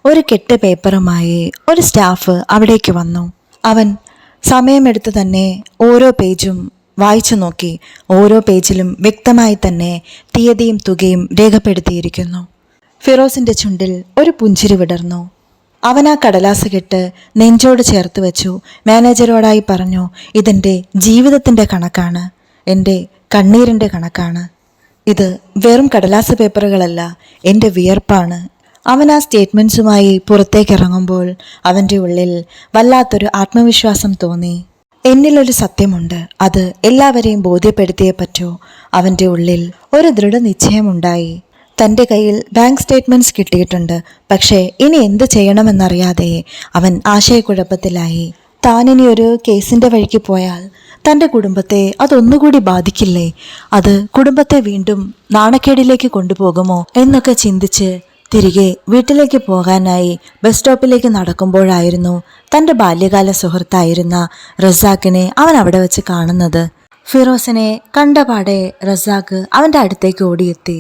ഒരു കെട്ട് പേപ്പറുമായി ഒരു സ്റ്റാഫ് അവിടേക്ക് വന്നു. അവൻ സമയമെടുത്ത് തന്നെ ഓരോ പേജും വായിച്ചു നോക്കി. ഓരോ പേജിലും വ്യക്തമായി തന്നെ തീയതിയും തുകയും രേഖപ്പെടുത്തിയിരിക്കുന്നു. ഫിറോസിന്റെ ചുണ്ടിൽ ഒരു പുഞ്ചിരി വിടർന്നു. അവൻ ആ കടലാസ് കെട്ട് നെഞ്ചോട് ചേർത്ത് വെച്ചു. മാനേജരോടായി പറഞ്ഞു, ഇതെൻ്റെ ജീവിതത്തിൻ്റെ കണക്കാണ്, എൻ്റെ കണ്ണീരിൻ്റെ കണക്കാണ്. ഇത് വെറും കടലാസ് പേപ്പറുകളല്ല, എൻ്റെ വിയർപ്പാണ്. അവൻ ആ സ്റ്റേറ്റ്മെൻറ്റ്സുമായി പുറത്തേക്കിറങ്ങുമ്പോൾ അവൻ്റെ ഉള്ളിൽ വല്ലാത്തൊരു ആത്മവിശ്വാസം തോന്നി. എന്നിലൊരു സത്യമുണ്ട്, അത് എല്ലാവരെയും ബോധ്യപ്പെടുത്തിയേ പറ്റൂ. അവൻ്റെ ഉള്ളിൽ ഒരു ദൃഢനിശ്ചയമുണ്ടായി. തൻ്റെ കയ്യിൽ ബാങ്ക് സ്റ്റേറ്റ്മെൻറ്റ്സ് കിട്ടിയിട്ടുണ്ട്. പക്ഷേ ഇനി എന്ത് ചെയ്യണമെന്നറിയാതെ അവൻ ആശയക്കുഴപ്പത്തിലായി. താനിനി ഒരു കേസിൻ്റെ വഴിക്ക് പോയാൽ തൻ്റെ കുടുംബത്തെ അതൊന്നുകൂടി ബാധിക്കില്ലേ? അത് കുടുംബത്തെ വീണ്ടും നാണക്കേടിലേക്ക് കൊണ്ടുപോകുമോ എന്നൊക്കെ ചിന്തിച്ച് തിരികെ വീട്ടിലേക്ക് പോകാനായി ബസ് സ്റ്റോപ്പിലേക്ക് നടക്കുമ്പോഴായിരുന്നു തൻ്റെ ബാല്യകാല സുഹൃത്തായിരുന്ന റസാഖിനെ അവൻ അവിടെ വെച്ച് കാണുന്നത്. ഫിറോസിനെ കണ്ടപാടെ റസാഖ് അവൻ്റെ അടുത്തേക്ക് ഓടിയെത്തി.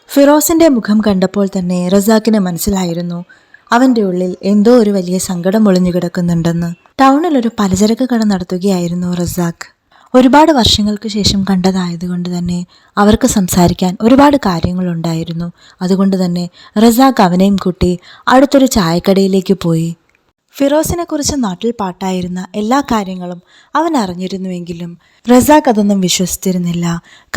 ഫിറോസിൻ്റെ മുഖം കണ്ടപ്പോൾ തന്നെ റസാഖിന് മനസ്സിലായിരുന്നു അവൻ്റെ ഉള്ളിൽ എന്തോ ഒരു വലിയ സങ്കടം ഒളിഞ്ഞു കിടക്കുന്നുണ്ടെന്ന്. ടൗണിലൊരു പലചരക്ക് കട നടത്തുകയായിരുന്നു റസാഖ്. ഒരുപാട് വർഷങ്ങൾക്ക് ശേഷം കണ്ടതായതുകൊണ്ട് തന്നെ അവർക്ക് സംസാരിക്കാൻ ഒരുപാട് കാര്യങ്ങളുണ്ടായിരുന്നു. അതുകൊണ്ട് തന്നെ റസാഖ് അവനെയും കൂട്ടി അടുത്തൊരു ചായക്കടയിലേക്ക് പോയി. ഫിറോസിനെ കുറിച്ച് നാട്ടിൽ പാട്ടായിരുന്ന എല്ലാ കാര്യങ്ങളും അവൻ അറിഞ്ഞിരുന്നുവെങ്കിലും റസാഖ് അതൊന്നും വിശ്വസിച്ചിരുന്നില്ല.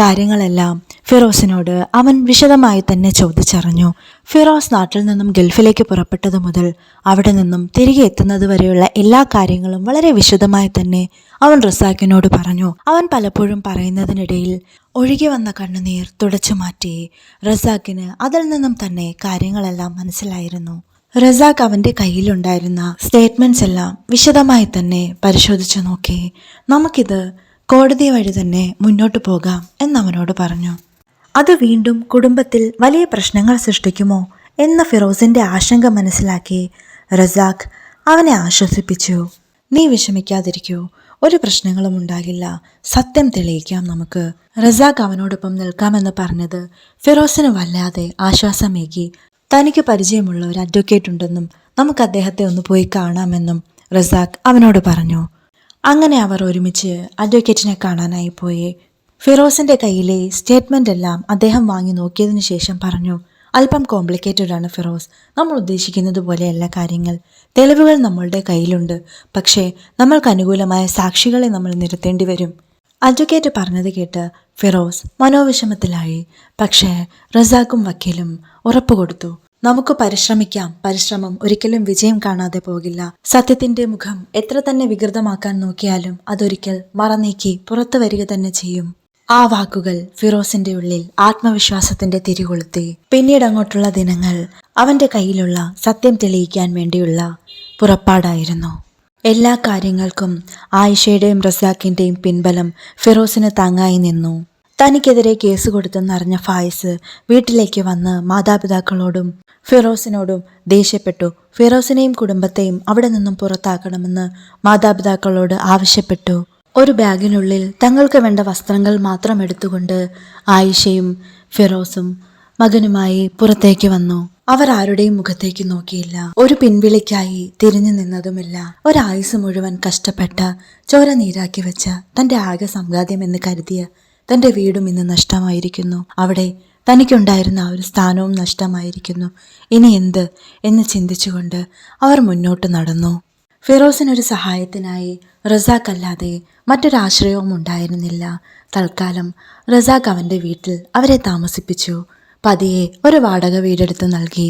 കാര്യങ്ങളെല്ലാം ഫിറോസിനോട് അവൻ വിശദമായി തന്നെ ചോദിച്ചറിഞ്ഞു. ഫിറോസ് നാട്ടിൽ നിന്നും ഗൾഫിലേക്ക് പുറപ്പെട്ടതു മുതൽ അവിടെ നിന്നും തിരികെ എത്തുന്നത് വരെയുള്ള എല്ലാ കാര്യങ്ങളും വളരെ വിശദമായി തന്നെ അവൻ റസാഖിനോട് പറഞ്ഞു. അവൻ പലപ്പോഴും പറയുന്നതിനിടയിൽ ഒഴുകി വന്ന കണ്ണുനീർ തുടച്ചു മാറ്റി. റസാഖിന് അതിൽ നിന്നും തന്നെ കാര്യങ്ങളെല്ലാം മനസ്സിലായിരുന്നു. റസാഖ് അവൻ്റെ കയ്യിലുണ്ടായിരുന്ന സ്റ്റേറ്റ്മെൻറ്റ്സ് എല്ലാം വിശദമായി തന്നെ പരിശോധിച്ചു നോക്കി. നമുക്കിത് കോടതി വഴി തന്നെ മുന്നോട്ട് പോകാം എന്നവനോട് പറഞ്ഞു. അത് വീണ്ടും കുടുംബത്തിൽ വലിയ പ്രശ്നങ്ങൾ സൃഷ്ടിക്കുമോ എന്ന ഫിറോസിൻ്റെ ആശങ്ക മനസ്സിലാക്കി റസാഖ് അവനെ ആശ്വസിപ്പിച്ചു. നീ വിഷമിക്കാതിരിക്കൂ, ഒരു പ്രശ്നങ്ങളും ഉണ്ടാകില്ല, സത്യം തെളിയിക്കാം നമുക്ക്. റസാഖ് അവനോടൊപ്പം നിൽക്കാമെന്ന് പറഞ്ഞത് ഫിറോസിന് വല്ലാതെ ആശ്വാസമേകി. തനിക്ക് പരിചയമുള്ള ഒരു അഡ്വക്കേറ്റ് ഉണ്ടെന്നും നമുക്ക് അദ്ദേഹത്തെ ഒന്ന് പോയി കാണാമെന്നും റസാഖ് അവനോട് പറഞ്ഞു. അങ്ങനെ അവർ ഒരുമിച്ച് അഡ്വക്കേറ്റിനെ കാണാനായി പോയി. ഫിറോസിൻ്റെ കയ്യിലെ സ്റ്റേറ്റ്മെൻ്റ് എല്ലാം അദ്ദേഹം വാങ്ങി നോക്കിയതിനു ശേഷം പറഞ്ഞു, അല്പം കോംപ്ലിക്കേറ്റഡ് ആണ് ഫിറോസ്. നമ്മൾ ഉദ്ദേശിക്കുന്നത് പോലെയല്ല കാര്യങ്ങൾ. തെളിവുകൾ നമ്മളുടെ കയ്യിലുണ്ട്, പക്ഷേ നമ്മൾക്ക് അനുകൂലമായ സാക്ഷികളെ നമ്മൾ നിരത്തേണ്ടി വരും. അഡ്വക്കേറ്റ് പറഞ്ഞത് കേട്ട് ഫിറോസ് മനോവിഷമത്തിലായി. പക്ഷേ റസാഖും വക്കീലും ഉറപ്പ് കൊടുത്തു, നമുക്ക് പരിശ്രമിക്കാം, പരിശ്രമം ഒരിക്കലും വിജയം കാണാതെ പോകില്ല. സത്യത്തിന്റെ മുഖം എത്ര തന്നെ വികൃതമാക്കാൻ നോക്കിയാലും അതൊരിക്കൽ മറനീക്കി പുറത്തു വരിക തന്നെ ചെയ്യും. ആ വാക്കുകൾ ഫിറോസിന്റെ ഉള്ളിൽ ആത്മവിശ്വാസത്തിന്റെ തിരികൊളുത്തി. പിന്നീട് അങ്ങോട്ടുള്ള ദിനങ്ങൾ അവന്റെ കയ്യിലുള്ള സത്യം തെളിയിക്കാൻ വേണ്ടിയുള്ള പുറപ്പാടായിരുന്നു. എല്ലാ കാര്യങ്ങൾക്കും ആയിഷയുടെയും റസാഖിന്റെയും പിൻബലം ഫിറോസിന് താങ്ങായി നിന്നു. തനിക്കെതിരെ കേസ് കൊടുത്തെന്നറിഞ്ഞ ഫായിസ് വീട്ടിലേക്ക് വന്ന് മാതാപിതാക്കളോടും ഫിറോസിനോടും ദേഷ്യപ്പെട്ടു. ഫിറോസിനെയും കുടുംബത്തെയും അവിടെ നിന്നും പുറത്താക്കണമെന്ന് മാതാപിതാക്കളോട് ആവശ്യപ്പെട്ടു. ഒരു ബാഗിനുള്ളിൽ തങ്ങൾക്ക് വേണ്ട വസ്ത്രങ്ങൾ മാത്രം എടുത്തുകൊണ്ട് ആയിഷയും ഫിറോസും മകനുമായി പുറത്തേക്ക് വന്നു. അവർ ആരുടെയും മുഖത്തേക്ക് നോക്കിയില്ല. ഒരു പിൻവിളിക്കായി തിരിഞ്ഞു നിന്നതുമില്ല. ഒരായുസ് മുഴുവൻ കഷ്ടപ്പെട്ട ചോര നീരാക്കി വെച്ച തന്റെ ആകെ സമ്പാദ്യമെന്ന് കരുതിയ തന്റെ വീടും ഇന്ന് നഷ്ടമായിരിക്കുന്നു. അവിടെ തനിക്കുണ്ടായിരുന്ന ആ ഒരു സ്ഥാനവും നഷ്ടമായിരിക്കുന്നു. ഇനി എന്ത് എന്ന് ചിന്തിച്ചുകൊണ്ട് അവർ മുന്നോട്ട് നടന്നു. ഫിറോസിനൊരു സഹായത്തിനായി റസാഖ് അല്ലാതെ മറ്റൊരാശ്രയവും ഉണ്ടായിരുന്നില്ല. തൽക്കാലം റസാഖ് അവന്റെ വീട്ടിൽ അവരെ താമസിപ്പിച്ചു. പതിയെ ഒരു വാടക വീടെടുത്ത് നൽകി.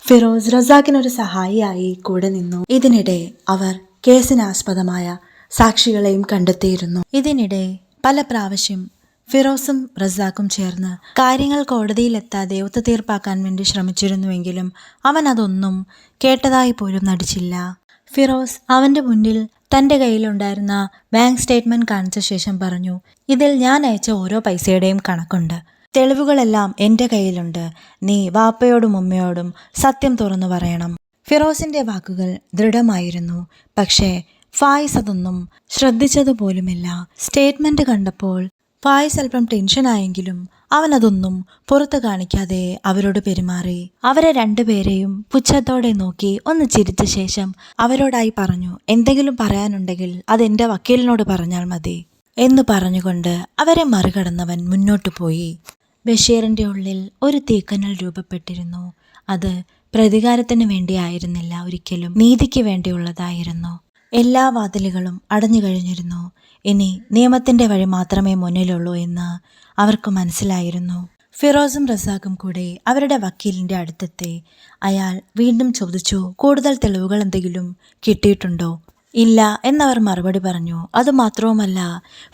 ഫിറോസ് റസാഖിനൊരു സഹായിയായി കൂടെ നിന്നു. ഇതിനിടെ അവർ കേസിനാസ്പദമായ സാക്ഷികളെയും കണ്ടെത്തിയിരുന്നു. ഇതിനിടെ പല പ്രാവശ്യം ഫിറോസും റസാഖും ചേർന്ന് കാര്യങ്ങൾ കോടതിയിലെത്താതെ ഒത്തുതീർപ്പാക്കാൻ വേണ്ടി ശ്രമിച്ചിരുന്നുവെങ്കിലും അവൻ അതൊന്നും കേട്ടതായി പോലും നടിച്ചില്ല. ഫിറോസ് അവന്റെ മുന്നിൽ തന്റെ കയ്യിലുണ്ടായിരുന്ന ബാങ്ക് സ്റ്റേറ്റ്മെന്റ് കാണിച്ച ശേഷം പറഞ്ഞു, ഇതിൽ ഞാൻ അയച്ച ഓരോ പൈസയുടെയും കണക്കുണ്ട്. തെളിവുകളെല്ലാം എൻ്റെ കയ്യിലുണ്ട്. നീ വാപ്പയോടും ഉമ്മയോടും സത്യം തുറന്നു പറയണം. ഫിറോസിന്റെ വാക്കുകൾ ദൃഢമായിരുന്നു. പക്ഷേ ഫായിസ് അതൊന്നും ശ്രദ്ധിച്ചതുപോലുമില്ല. സ്റ്റേറ്റ്മെന്റ് കണ്ടപ്പോൾ ഫായിസ് അല്പം ടെൻഷനായെങ്കിലും അവൻ അതൊന്നും പുറത്തു കാണിക്കാതെ അവരോട് പെരുമാറി. അവരെ രണ്ടുപേരെയും പുച്ഛത്തോടെ നോക്കി ഒന്ന് ചിരിച്ച ശേഷം അവരോടായി പറഞ്ഞു, എന്തെങ്കിലും പറയാനുണ്ടെങ്കിൽ അതെന്റെ വക്കീലിനോട് പറഞ്ഞാൽ മതി എന്ന് പറഞ്ഞുകൊണ്ട് അവരെ മറികടന്നവൻ മുന്നോട്ടു പോയി. ബഷീറിന്റെ ഉള്ളിൽ ഒരു തീക്കനൽ രൂപപ്പെട്ടിരുന്നു. അത് പ്രതികാരത്തിന് വേണ്ടിയായിരുന്നില്ല, ഒരിക്കലും നീതിക്ക് വേണ്ടിയുള്ളതായിരുന്നു. എല്ലാ വാതിലുകളും അടഞ്ഞു കഴിഞ്ഞിരുന്നു. ഇനി നിയമത്തിന്റെ വഴി മാത്രമേ മുന്നിലുള്ളൂ എന്ന് അവർക്ക് മനസ്സിലായിരുന്നു. ഫിറോസും റസാഖും കൂടെ അവരുടെ വക്കീലിന്റെ അടുത്തെത്തി. അയാൾ വീണ്ടും ചോദിച്ചു, കൂടുതൽ തെളിവുകൾ എന്തെങ്കിലും കിട്ടിയിട്ടുണ്ടോ? ഇല്ല എന്നവർ മറുപടി പറഞ്ഞു. അതുമാത്രവുമല്ല,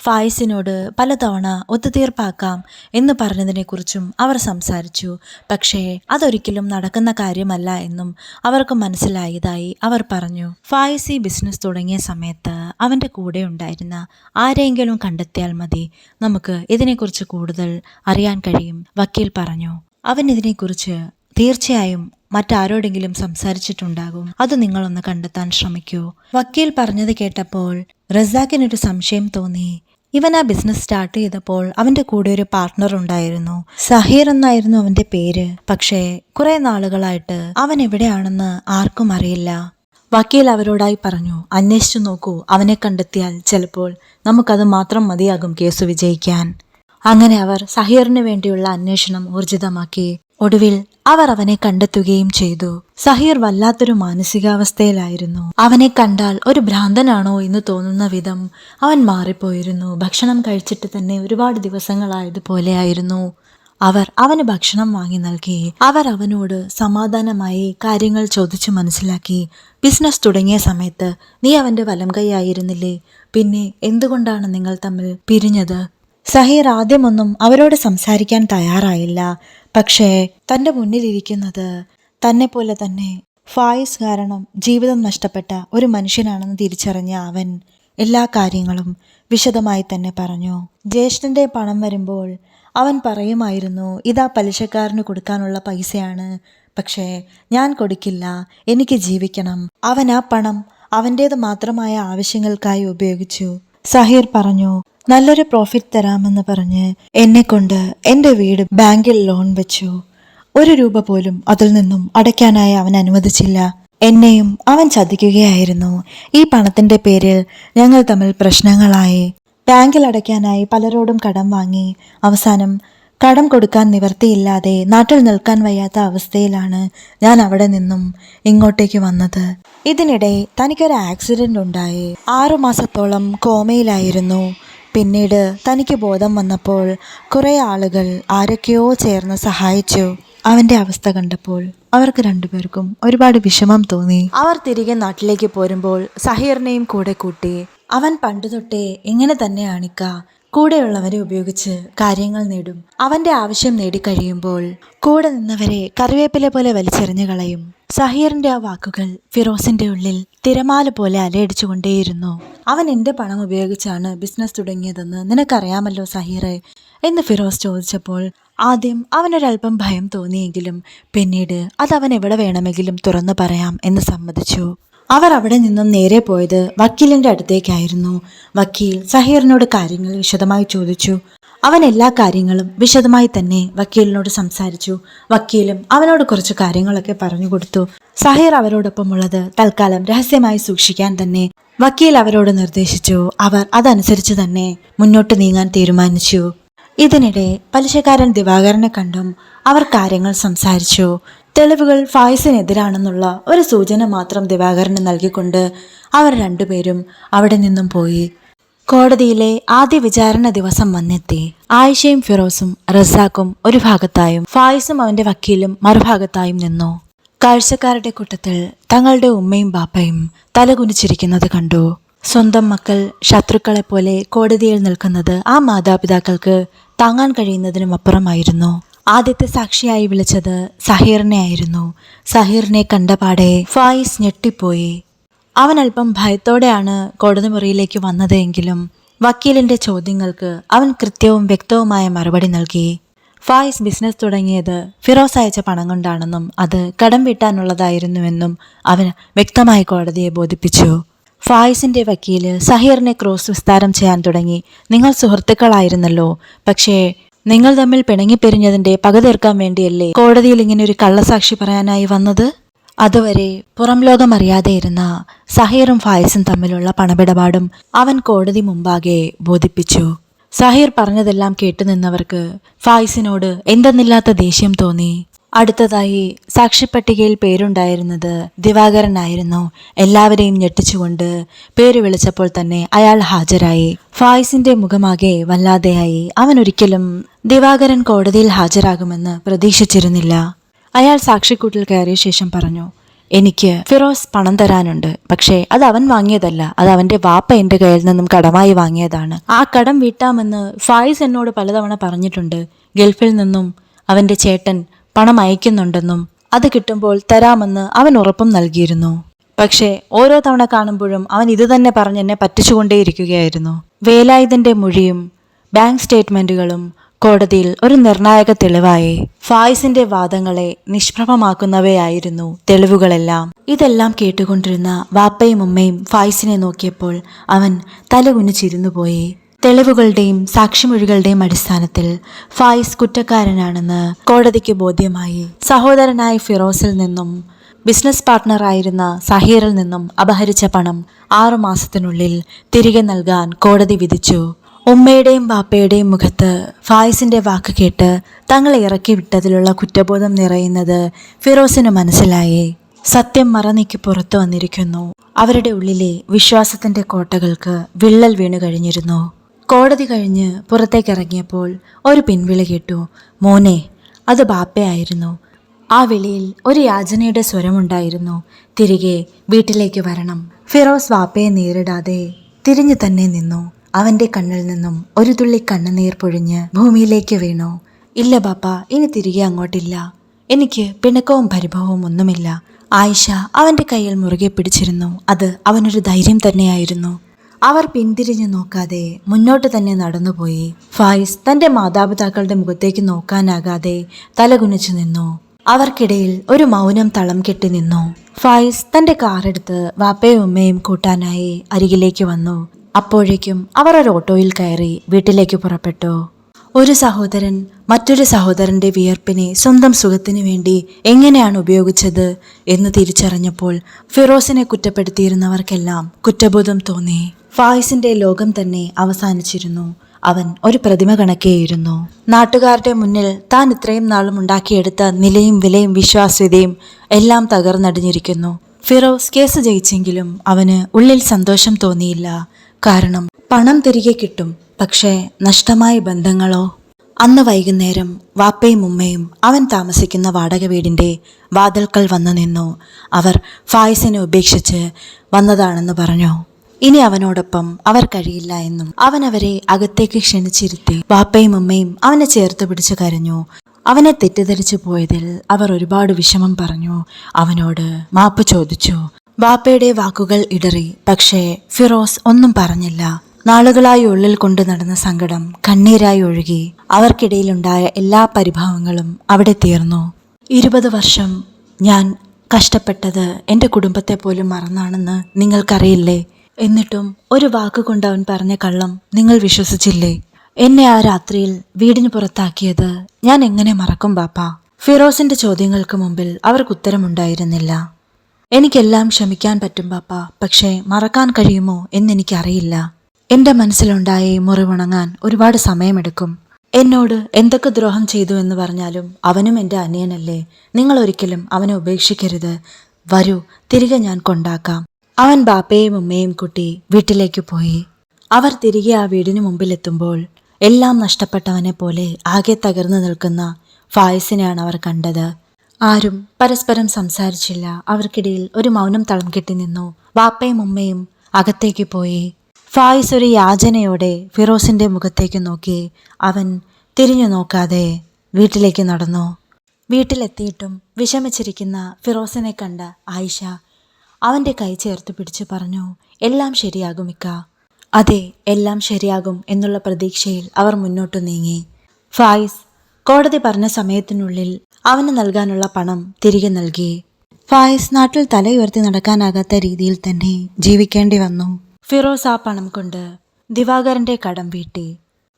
ഫായിസിനോട് പലതവണ ഒത്തുതീർപ്പാക്കാം എന്ന് പറഞ്ഞതിനെക്കുറിച്ചും അവർ സംസാരിച്ചു. പക്ഷേ അതൊരിക്കലും നടക്കുന്ന കാര്യമല്ല എന്നും അവർക്ക് മനസ്സിലായതായി അവർ പറഞ്ഞു. ഫായിസ് ഈ ബിസിനസ് തുടങ്ങിയ സമയത്ത് അവൻ്റെ കൂടെ ഉണ്ടായിരുന്ന ആരെയെങ്കിലും കണ്ടെത്തിയാൽ മതി, നമുക്ക് ഇതിനെക്കുറിച്ച് കൂടുതൽ അറിയാൻ കഴിയും, വക്കീൽ പറഞ്ഞു. അവൻ ഇതിനെക്കുറിച്ച് തീർച്ചയായും മറ്റാരോടെങ്കിലും സംസാരിച്ചിട്ടുണ്ടാകും. അത് നിങ്ങളൊന്ന് കണ്ടെത്താൻ ശ്രമിക്കൂ. വക്കീൽ പറഞ്ഞത് കേട്ടപ്പോൾ റസാഖിനൊരു സംശയം തോന്നി. ഇവൻ ആ ബിസിനസ് സ്റ്റാർട്ട് ചെയ്തപ്പോൾ അവന്റെ കൂടെ ഒരു പാർട്ട്ണർ ഉണ്ടായിരുന്നു. സഹീർ എന്നായിരുന്നു അവന്റെ പേര്. പക്ഷേ കുറെ നാളുകളായിട്ട് അവൻ എവിടെയാണെന്ന് ആർക്കും അറിയില്ല. വക്കീൽ അവരോടായി പറഞ്ഞു, അന്വേഷിച്ചു നോക്കൂ. അവനെ കണ്ടെത്തിയാൽ ചിലപ്പോൾ നമുക്കത് മാത്രം മതിയാകും കേസ് വിജയിക്കാൻ. അങ്ങനെ അവർ സഹീറിന് വേണ്ടിയുള്ള അന്വേഷണം ഊർജിതമാക്കി. ഒടുവിൽ അവർ അവനെ കണ്ടെത്തുകയും ചെയ്തു. സഹീർ വല്ലാത്തൊരു മാനസികാവസ്ഥയിലായിരുന്നു. അവനെ കണ്ടാൽ ഒരു ഭ്രാന്തനാണോ എന്ന് തോന്നുന്ന വിധം അവൻ മാറിപ്പോയിരുന്നു. ഭക്ഷണം കഴിച്ചിട്ട് തന്നെ ഒരുപാട് ദിവസങ്ങളായതുപോലെയായിരുന്നു. അവർ അവന് ഭക്ഷണം വാങ്ങി നൽകി. അവർ അവനോട് സമാധാനമായി കാര്യങ്ങൾ ചോദിച്ചു മനസ്സിലാക്കി. ബിസിനസ് തുടങ്ങിയ സമയത്ത് നീ അവന്റെ വലം കൈയായിരുന്നില്ലേ? പിന്നെ എന്തുകൊണ്ടാണ് നിങ്ങൾ തമ്മിൽ പിരിഞ്ഞത്? സഹീർ ആദ്യമൊന്നും അവരോട് സംസാരിക്കാൻ തയ്യാറായില്ല. പക്ഷേ തൻ്റെ മുന്നിലിരിക്കുന്നത് തന്നെ പോലെ തന്നെ ഫായിസ് കാരണം ജീവിതം നഷ്ടപ്പെട്ട ഒരു മനുഷ്യനാണെന്ന് തിരിച്ചറിഞ്ഞ അവൻ എല്ലാ കാര്യങ്ങളും വിശദമായി തന്നെ പറഞ്ഞു. ജ്യേഷ്ഠൻ്റെ പണം വരുമ്പോൾ അവൻ പറയുമായിരുന്നു, ഇതാ പലിശക്കാരന് കൊടുക്കാനുള്ള പൈസയാണ്, പക്ഷേ ഞാൻ കൊടുക്കില്ല, എനിക്ക് ജീവിക്കണം. അവൻ ആ പണം അവൻ്റേത് മാത്രമായ ആവശ്യങ്ങൾക്കായി ഉപയോഗിച്ചു. സഹീർ പറഞ്ഞു, നല്ലൊരു പ്രോഫിറ്റ് തരാമെന്ന് പറഞ്ഞ് എന്നെ കൊണ്ട് എൻ്റെ വീട് ബാങ്കിൽ ലോൺ വെച്ചു. 1 രൂപ പോലും അതിൽ നിന്നും അടയ്ക്കാനായി അവൻ അനുവദിച്ചില്ല. എന്നെയും അവൻ ചതിക്കുകയായിരുന്നു. ഈ പണത്തിന്റെ പേരിൽ ഞങ്ങൾ തമ്മിൽ പ്രശ്നങ്ങളായി. ബാങ്കിൽ അടയ്ക്കാനായി പലരോടും കടം വാങ്ങി. അവസാനം കടം കൊടുക്കാൻ നിവർത്തിയില്ലാതെ നാട്ടിൽ നിൽക്കാൻ വയ്യാത്ത അവസ്ഥയിലാണ് ഞാൻ അവിടെ നിന്നും ഇങ്ങോട്ടേക്ക് വന്നത്. ഇതിനിടെ തനിക്കൊരു ആക്സിഡന്റ് ഉണ്ടായി. 6 മാസത്തോളം കോമയിലായിരുന്നു. പിന്നീട് തനിക്ക് ബോധം വന്നപ്പോൾ കുറെ ആളുകൾ ആരൊക്കെയോ ചേർന്ന് സഹായിച്ചു. അവന്റെ അവസ്ഥ കണ്ടപ്പോൾ അവർക്ക് രണ്ടുപേർക്കും ഒരുപാട് വിഷമം തോന്നി. അവർ തിരികെ നാട്ടിലേക്ക് പോരുമ്പോൾ സഹീറിനെയും കൂടെ കൂട്ടി. അവൻ പണ്ടുതൊട്ടേ ഇങ്ങനെ തന്നെയാണിക്ക, കൂടെയുള്ളവരെ ഉപയോഗിച്ച് കാര്യങ്ങൾ നേടും. അവന്റെ ആവശ്യം നേടിക്കഴിയുമ്പോൾ കൂടെ നിന്നവരെ കറിവേപ്പില പോലെ വലിച്ചെറിഞ്ഞു കളയും. സഹീറിന്റെ ആ വാക്കുകൾ ഫിറോസിന്റെ ഉള്ളിൽ തിരമാല പോലെ അലയടിച്ചുകൊണ്ടേയിരുന്നു. അവൻ എന്റെ പണം ഉപയോഗിച്ചാണ് ബിസിനസ് തുടങ്ങിയതെന്ന് നിനക്കറിയാമല്ലോ സഹീറെ എന്ന് ഫിറോസ് ചോദിച്ചപ്പോൾ ആദ്യം അവനൊരൽപ്പം ഭയം തോന്നിയെങ്കിലും പിന്നീട് അതവൻ എവിടെ വേണമെങ്കിലും തുറന്നു പറയാം എന്ന് സമ്മതിച്ചു. അവർ അവിടെ നിന്നും നേരെ പോയത് വക്കീലിന്റെ അടുത്തേക്കായിരുന്നു. വക്കീൽ സഹീറിനോട് കാര്യങ്ങൾ വിശദമായി ചോദിച്ചു. അവൻ എല്ലാ കാര്യങ്ങളും വിശദമായി തന്നെ വക്കീലിനോട് സംസാരിച്ചു. വക്കീലും അവനോട് കുറച്ച് കാര്യങ്ങളൊക്കെ പറഞ്ഞു കൊടുത്തു. സഹീർ അവരോടൊപ്പമുള്ളത് തൽക്കാലം രഹസ്യമായി സൂക്ഷിക്കാൻ തന്നെ വക്കീൽ അവരോട് നിർദ്ദേശിച്ചു. അവർ അതനുസരിച്ച് തന്നെ മുന്നോട്ട് നീങ്ങാൻ തീരുമാനിച്ചു. ഇതിനിടെ പലിശക്കാരൻ ദിവാകരനെ കണ്ടും അവർ കാര്യങ്ങൾ സംസാരിച്ചു. തെളിവുകൾ ഫായിസിനെതിരാണെന്നുള്ള ഒരു സൂചന മാത്രം ദിവാകരന് നൽകിക്കൊണ്ട് അവർ രണ്ടുപേരും അവിടെ നിന്നും പോയി. കോടതിയിലെ ആദ്യ വിചാരണ ദിവസം വന്നെത്തി. ആയിഷയും ഫിറോസും റസാഖും ഒരു ഭാഗത്തായും ഫായിസും അവന്റെ വക്കീലും മറുഭാഗത്തായും നിന്നു. കാഴ്ചക്കാരുടെ കൂട്ടത്തിൽ തങ്ങളുടെ ഉമ്മയും ബാപ്പയും തലകുനിച്ചിരിക്കുന്നത് കണ്ടു. സ്വന്തം മക്കൾ ശത്രുക്കളെ പോലെ കോടതിയിൽ നിൽക്കുന്നത് ആ മാതാപിതാക്കൾക്ക് താങ്ങാൻ കഴിയുന്നതിനും അപ്പുറമായിരുന്നു. ആദ്യത്തെ സാക്ഷിയായി വിളിച്ചത് സഹീറിനെ ആയിരുന്നു. സഹീറിനെ കണ്ടപാടെ ഫായിസ് ഞെട്ടിപ്പോയി. അവൻ അല്പം ഭയത്തോടെയാണ് കോടതി മുറിയിലേക്ക് വന്നത് എങ്കിലും വക്കീലിന്റെ ചോദ്യങ്ങൾക്ക് അവൻ കൃത്യവും വ്യക്തവുമായ മറുപടി നൽകി. ഫായിസ് ബിസിനസ് തുടങ്ങിയത് ഫിറോസ് അയച്ച പണം കൊണ്ടാണെന്നും അത് കടം വീട്ടാനുള്ളതായിരുന്നുവെന്നും അവൻ വ്യക്തമായി കോടതിയെ ബോധിപ്പിച്ചു. ഫായിസിന്റെ വക്കീല് സഹീറിനെ ക്രോസ് വിസ്താരം ചെയ്യാൻ തുടങ്ങി. നിങ്ങൾ സുഹൃത്തുക്കളായിരുന്നല്ലോ, പക്ഷേ നിങ്ങൾ തമ്മിൽ പിണങ്ങിപ്പിരിഞ്ഞതിന്റെ പക തീർക്കാൻ വേണ്ടിയല്ലേ കോടതിയിൽ ഇങ്ങനെ ഒരു കള്ളസാക്ഷി പറയാനായി വന്നത്? അതുവരെ പുറം ലോകം അറിയാതെയിരുന്ന സഹീറും ഫായിസും തമ്മിലുള്ള പണമിടപാടും അവൻ കോടതി മുമ്പാകെ ബോധിപ്പിച്ചു. സഹീർ പറഞ്ഞതെല്ലാം കേട്ടുനിന്നവർക്ക് ഫായിസിനോട് എന്തെന്നില്ലാത്ത ദേഷ്യം തോന്നി. അടുത്തതായി സാക്ഷിപ്പട്ടികയിൽ പേരുണ്ടായിരുന്നത് ദിവാകരനായിരുന്നു. എല്ലാവരെയും ഞെട്ടിച്ചുകൊണ്ട് പേര് വിളിച്ചപ്പോൾ തന്നെ അയാൾ ഹാജരായി. ഫായിസിന്റെ മുഖമാകെ വല്ലാതെയായി. അവൻ ഒരിക്കലും ദിവാകരൻ കോടതിയിൽ ഹാജരാകുമെന്ന് പ്രതീക്ഷിച്ചിരുന്നില്ല. അയാൾ സാക്ഷിക്കൂട്ടിൽ കയറിയ ശേഷം പറഞ്ഞു, എനിക്ക് ഫിറോസ് പണം തരാനുണ്ട്. പക്ഷേ അത് അവൻ വാങ്ങിയതല്ല, അത് അവന്റെ വാപ്പ എന്റെ കയ്യിൽ നിന്നും കടമായി വാങ്ങിയതാണ്. ആ കടം വീട്ടാമെന്ന് ഫായിസ് എന്നോട് പലതവണ പറഞ്ഞിട്ടുണ്ട്. ഗൾഫിൽ നിന്നും അവന്റെ ചേട്ടൻ പണം അയക്കുന്നുണ്ടെന്നും അത് കിട്ടുമ്പോൾ തരാമെന്ന് അവൻ ഉറപ്പും നൽകിയിരുന്നു. പക്ഷേ ഓരോ തവണ കാണുമ്പോഴും അവൻ ഇത് തന്നെ പറഞ്ഞ് എന്നെ പറ്റിച്ചുകൊണ്ടേയിരിക്കുകയായിരുന്നു. വേലായുധന്റെ മൊഴിയും ബാങ്ക് സ്റ്റേറ്റ്മെന്റുകളും കോടതിയിൽ ഒരു നിർണായക തെളിവായി. ഫായിസിന്റെ വാദങ്ങളെ നിഷ്പ്രഭമാക്കുന്നവയായിരുന്നു തെളിവുകളെല്ലാം. ഇതെല്ലാം കേട്ടുകൊണ്ടിരുന്ന വാപ്പയും ഉമ്മയും ഫായിസിനെ നോക്കിയപ്പോൾ അവൻ തലകുനിച്ചിരുന്നു പോയി. തെളിവുകളുടെയും സാക്ഷിമൊഴികളുടെയും അടിസ്ഥാനത്തിൽ ഫായിസ് കുറ്റക്കാരനാണെന്ന് കോടതിക്ക് ബോധ്യമായി. സഹോദരനായ ഫിറോസിൽ നിന്നും ബിസിനസ് പാർട്ട്ണറായിരുന്ന സഹീറിൽ നിന്നും അപഹരിച്ച പണം 6 മാസത്തിനുള്ളിൽ തിരികെ നൽകാൻ കോടതി വിധിച്ചു. ഉമ്മയുടെയും ബാപ്പയുടെയും മുഖത്ത് ഫായിസിന്റെ വാക്ക് കേട്ട് തങ്ങളെ ഇറക്കി വിട്ടതിലുള്ള കുറ്റബോധം നിറയുന്നത് ഫിറോസിന് മനസ്സിലായി. സത്യം മറനീക്കി പുറത്തു വന്നിരിക്കുന്നു. അവരുടെ ഉള്ളിലെ വിശ്വാസത്തിന്റെ കോട്ടകൾക്ക് വിള്ളൽ വീണു കഴിഞ്ഞിരുന്നു. കോടതി കഴിഞ്ഞ് പുറത്തേക്കിറങ്ങിയപ്പോൾ ഒരു പിൻവിളി കേട്ടു. മോനെ. അത് ബാപ്പയായിരുന്നു. ആ വിളിയിൽ ഒരു യാചനയുടെ സ്വരമുണ്ടായിരുന്നു. തിരികെ വീട്ടിലേക്ക് വരണം. ഫിറോസ് വാപ്പയെ നേരിടാതെ തിരിഞ്ഞു തന്നെ നിന്നു. അവന്റെ കണ്ണിൽ നിന്നും ഒരു തുള്ളി കണ്ണുനീർ പൊഴിഞ്ഞ് ഭൂമിയിലേക്ക് വീണു. ഇല്ല ബാപ്പ, ഇനി തിരികെ അങ്ങോട്ടില്ല. എനിക്ക് പിണക്കവും പരിഭവവും ഒന്നുമില്ല. ആയിഷ അവന്റെ കയ്യിൽ മുറുകെ പിടിച്ചിരുന്നു. അത് അവനൊരു ധൈര്യം തന്നെയായിരുന്നു. അവർ പിന്തിരിഞ്ഞു നോക്കാതെ മുന്നോട്ട് തന്നെ നടന്നുപോയി. ഫായിസ് തന്റെ മാതാപിതാക്കളുടെ മുഖത്തേക്ക് നോക്കാനാകാതെ തലകുനിച്ചു നിന്നു. അവർക്കിടയിൽ ഒരു മൗനം തളം കെട്ടി നിന്നു. ഫായിസ് തന്റെ കാറെടുത്ത് വാപ്പയും ഉമ്മയും കൂട്ടാനായി അരികിലേക്ക് വന്നു. അപ്പോഴേക്കും അവർ ഒരു ഓട്ടോയിൽ കയറി വീട്ടിലേക്ക് പുറപ്പെട്ടു. ഒരു സഹോദരൻ മറ്റൊരു സഹോദരന്റെ വിയർപ്പിനെ സ്വന്തം സുഖത്തിനു വേണ്ടി എങ്ങനെയാണ് ഉപയോഗിച്ചത് എന്ന് തിരിച്ചറിഞ്ഞപ്പോൾ ഫിറോസിനെ കുറ്റപ്പെടുത്തിയിരുന്നവർക്കെല്ലാം കുറ്റബോധം തോന്നി. ഫായിസിന്റെ ലോകം തന്നെ അവസാനിച്ചിരുന്നു. അവൻ ഒരു പ്രതിമ കണക്കേയിരുന്നു. നാട്ടുകാരുടെ മുന്നിൽ താൻ ഇത്രയും നാളും ഉണ്ടാക്കിയെടുത്ത നിലയും വിലയും വിശ്വാസ്യതയും എല്ലാം തകർന്നടിഞ്ഞിരിക്കുന്നു. ഫിറോസ് കേസ് ജയിച്ചെങ്കിലും അവന് ഉള്ളിൽ സന്തോഷം തോന്നിയില്ല. കാരണം പണം തിരികെ കിട്ടും, പക്ഷേ നഷ്ടമായ ബന്ധങ്ങളോ? അന്ന് വൈകുന്നേരം വാപ്പയും ഉമ്മയും അവൻ താമസിക്കുന്ന വാടക വീടിന്റെ വാതിൽക്കൽ വന്നു നിന്നു. അവർ ഫായിസിനെ ഉപേക്ഷിച്ച് വന്നതാണെന്ന് പറഞ്ഞു. ഇനി അവനോടൊപ്പം അവർ കഴിയില്ല എന്നും അവൻ അവരെ അകത്തേക്ക് ക്ഷണിച്ചിരുത്തി. വാപ്പയും ഉമ്മയും അവനെ ചേർത്ത് പിടിച്ച് കരഞ്ഞു. അവനെ തെറ്റിദ്ധരിച്ചു പോയതിൽ അവർ ഒരുപാട് വിഷമം പറഞ്ഞു. അവനോട് മാപ്പ് ചോദിച്ചു. വാപ്പയുടെ വാക്കുകൾ ഇടറി. പക്ഷേ ഫിറോസ് ഒന്നും പറഞ്ഞില്ല. നാളുകളായി ഉള്ളിൽ കൊണ്ടു നടന്ന സങ്കടം കണ്ണീരായി ഒഴുകി. അവർക്കിടയിലുണ്ടായ എല്ലാ പരിഭവങ്ങളും അവിടെ തീർന്നു. 20 വർഷം ഞാൻ കഷ്ടപ്പെട്ടത് എൻ്റെ കുടുംബത്തെ പോലും മറന്നാണെന്ന് നിങ്ങൾക്കറിയില്ലേ? എന്നിട്ടും ഒരു വാക്കുകൊണ്ട് അവൻ പറഞ്ഞ കള്ളം നിങ്ങൾ വിശ്വസിച്ചില്ലേ? എന്നെ ആ രാത്രിയിൽ വീടിന് പുറത്താക്കിയത് ഞാൻ എങ്ങനെ മറക്കും ബാപ്പ? ഫിറോസിന്റെ ചോദ്യങ്ങൾക്ക് മുമ്പിൽ അവർക്ക് ഉത്തരമുണ്ടായിരുന്നില്ല. എനിക്കെല്ലാം ക്ഷമിക്കാൻ പറ്റും ബാപ്പ, പക്ഷേ മറക്കാൻ കഴിയുമോ എന്നെനിക്കറിയില്ല. എന്റെ മനസ്സിലുണ്ടായ ഈ മുറിവുണങ്ങാൻ ഒരുപാട് സമയമെടുക്കും. എന്നോട് എന്തൊക്കെ ദ്രോഹം ചെയ്തു എന്ന് പറഞ്ഞാലും അവനും എൻ്റെ അനിയനല്ലേ. നിങ്ങൾ ഒരിക്കലും അവനെ ഉപേക്ഷിക്കരുത്. വരൂ, തിരികെ ഞാൻ കൊണ്ടാക്കാം. അവൻ ബാപ്പയെയും ഉമ്മയെയും കൂട്ടി വീട്ടിലേക്ക് പോയി. അവർ തിരികെ ആ വീടിന് മുമ്പിലെത്തുമ്പോൾ എല്ലാം നഷ്ടപ്പെട്ടവനെ പോലെ ആകെ തകർന്നു നിൽക്കുന്ന ഫായിസിനെയാണ് അവർ കണ്ടത്. ആരും പരസ്പരം സംസാരിച്ചില്ല. അവർക്കിടയിൽ ഒരു മൗനം തളം കെട്ടി നിന്നു. ബാപ്പയും ഉമ്മയും അകത്തേക്ക് പോയി. ഫായിസ് ഒരു യാചനയോടെ ഫിറോസിന്റെ മുഖത്തേക്ക് നോക്കി. അവൻ തിരിഞ്ഞു നോക്കാതെ വീട്ടിലേക്ക് നടന്നു. വീട്ടിലെത്തിയിട്ടും വിഷമിച്ചിരിക്കുന്ന ഫിറോസിനെ കണ്ട ആയിഷ അവന്റെ കൈ ചേർത്ത് പിടിച്ചു പറഞ്ഞു, എല്ലാം ശരിയാകും ഇക്ക. അതെ, എല്ലാം ശരിയാകും എന്നുള്ള പ്രതീക്ഷയിൽ അവർ മുന്നോട്ടു നീങ്ങി. ഫായിസ് കോടതി പറഞ്ഞ സമയത്തിനുള്ളിൽ അവന് നൽകാനുള്ള പണം തിരികെ നൽകി. ഫായിസ് നാട്ടിൽ തലയുയർത്തി നടക്കാനാകാത്ത രീതിയിൽ തന്നെ ജീവിക്കേണ്ടി വന്നു. ഫിറോസ് ആ പണം കൊണ്ട് ദിവാകരന്റെ കടം വീട്ടി.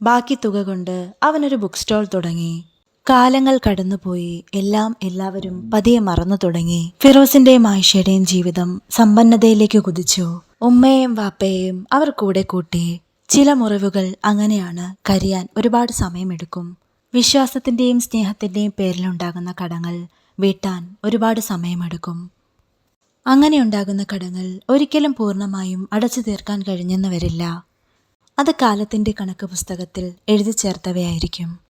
ബാക്കി തുക കൊണ്ട് അവനൊരു ബുക്ക് സ്റ്റോൾ തുടങ്ങി. കാലങ്ങൾ കടന്നുപോയി. എല്ലാവരും പതിയെ മറന്നു തുടങ്ങി. ഫിറോസിന്റെയും ആയിഷയുടെയും ജീവിതം സമ്പന്നതയിലേക്ക് കുതിച്ചു. ഉമ്മയെയും വാപ്പയെയും അവർ കൂടെ കൂട്ടി. ചില മുറിവുകൾ അങ്ങനെയാണ്, കരിയാൻ ഒരുപാട് സമയമെടുക്കും. വിശ്വാസത്തിന്റെയും സ്നേഹത്തിന്റെയും പേരിലുണ്ടാകുന്ന കടങ്ങൾ വീട്ടാൻ ഒരുപാട് സമയമെടുക്കും. അങ്ങനെയുണ്ടാകുന്ന കടങ്ങൾ ഒരിക്കലും പൂർണ്ണമായും അടച്ചു തീർക്കാൻ കഴിഞ്ഞെന്ന് വരില്ല. അത് കാലത്തിന്റെ കണക്ക് പുസ്തകത്തിൽ എഴുതി ചേർത്തവയായിരിക്കും.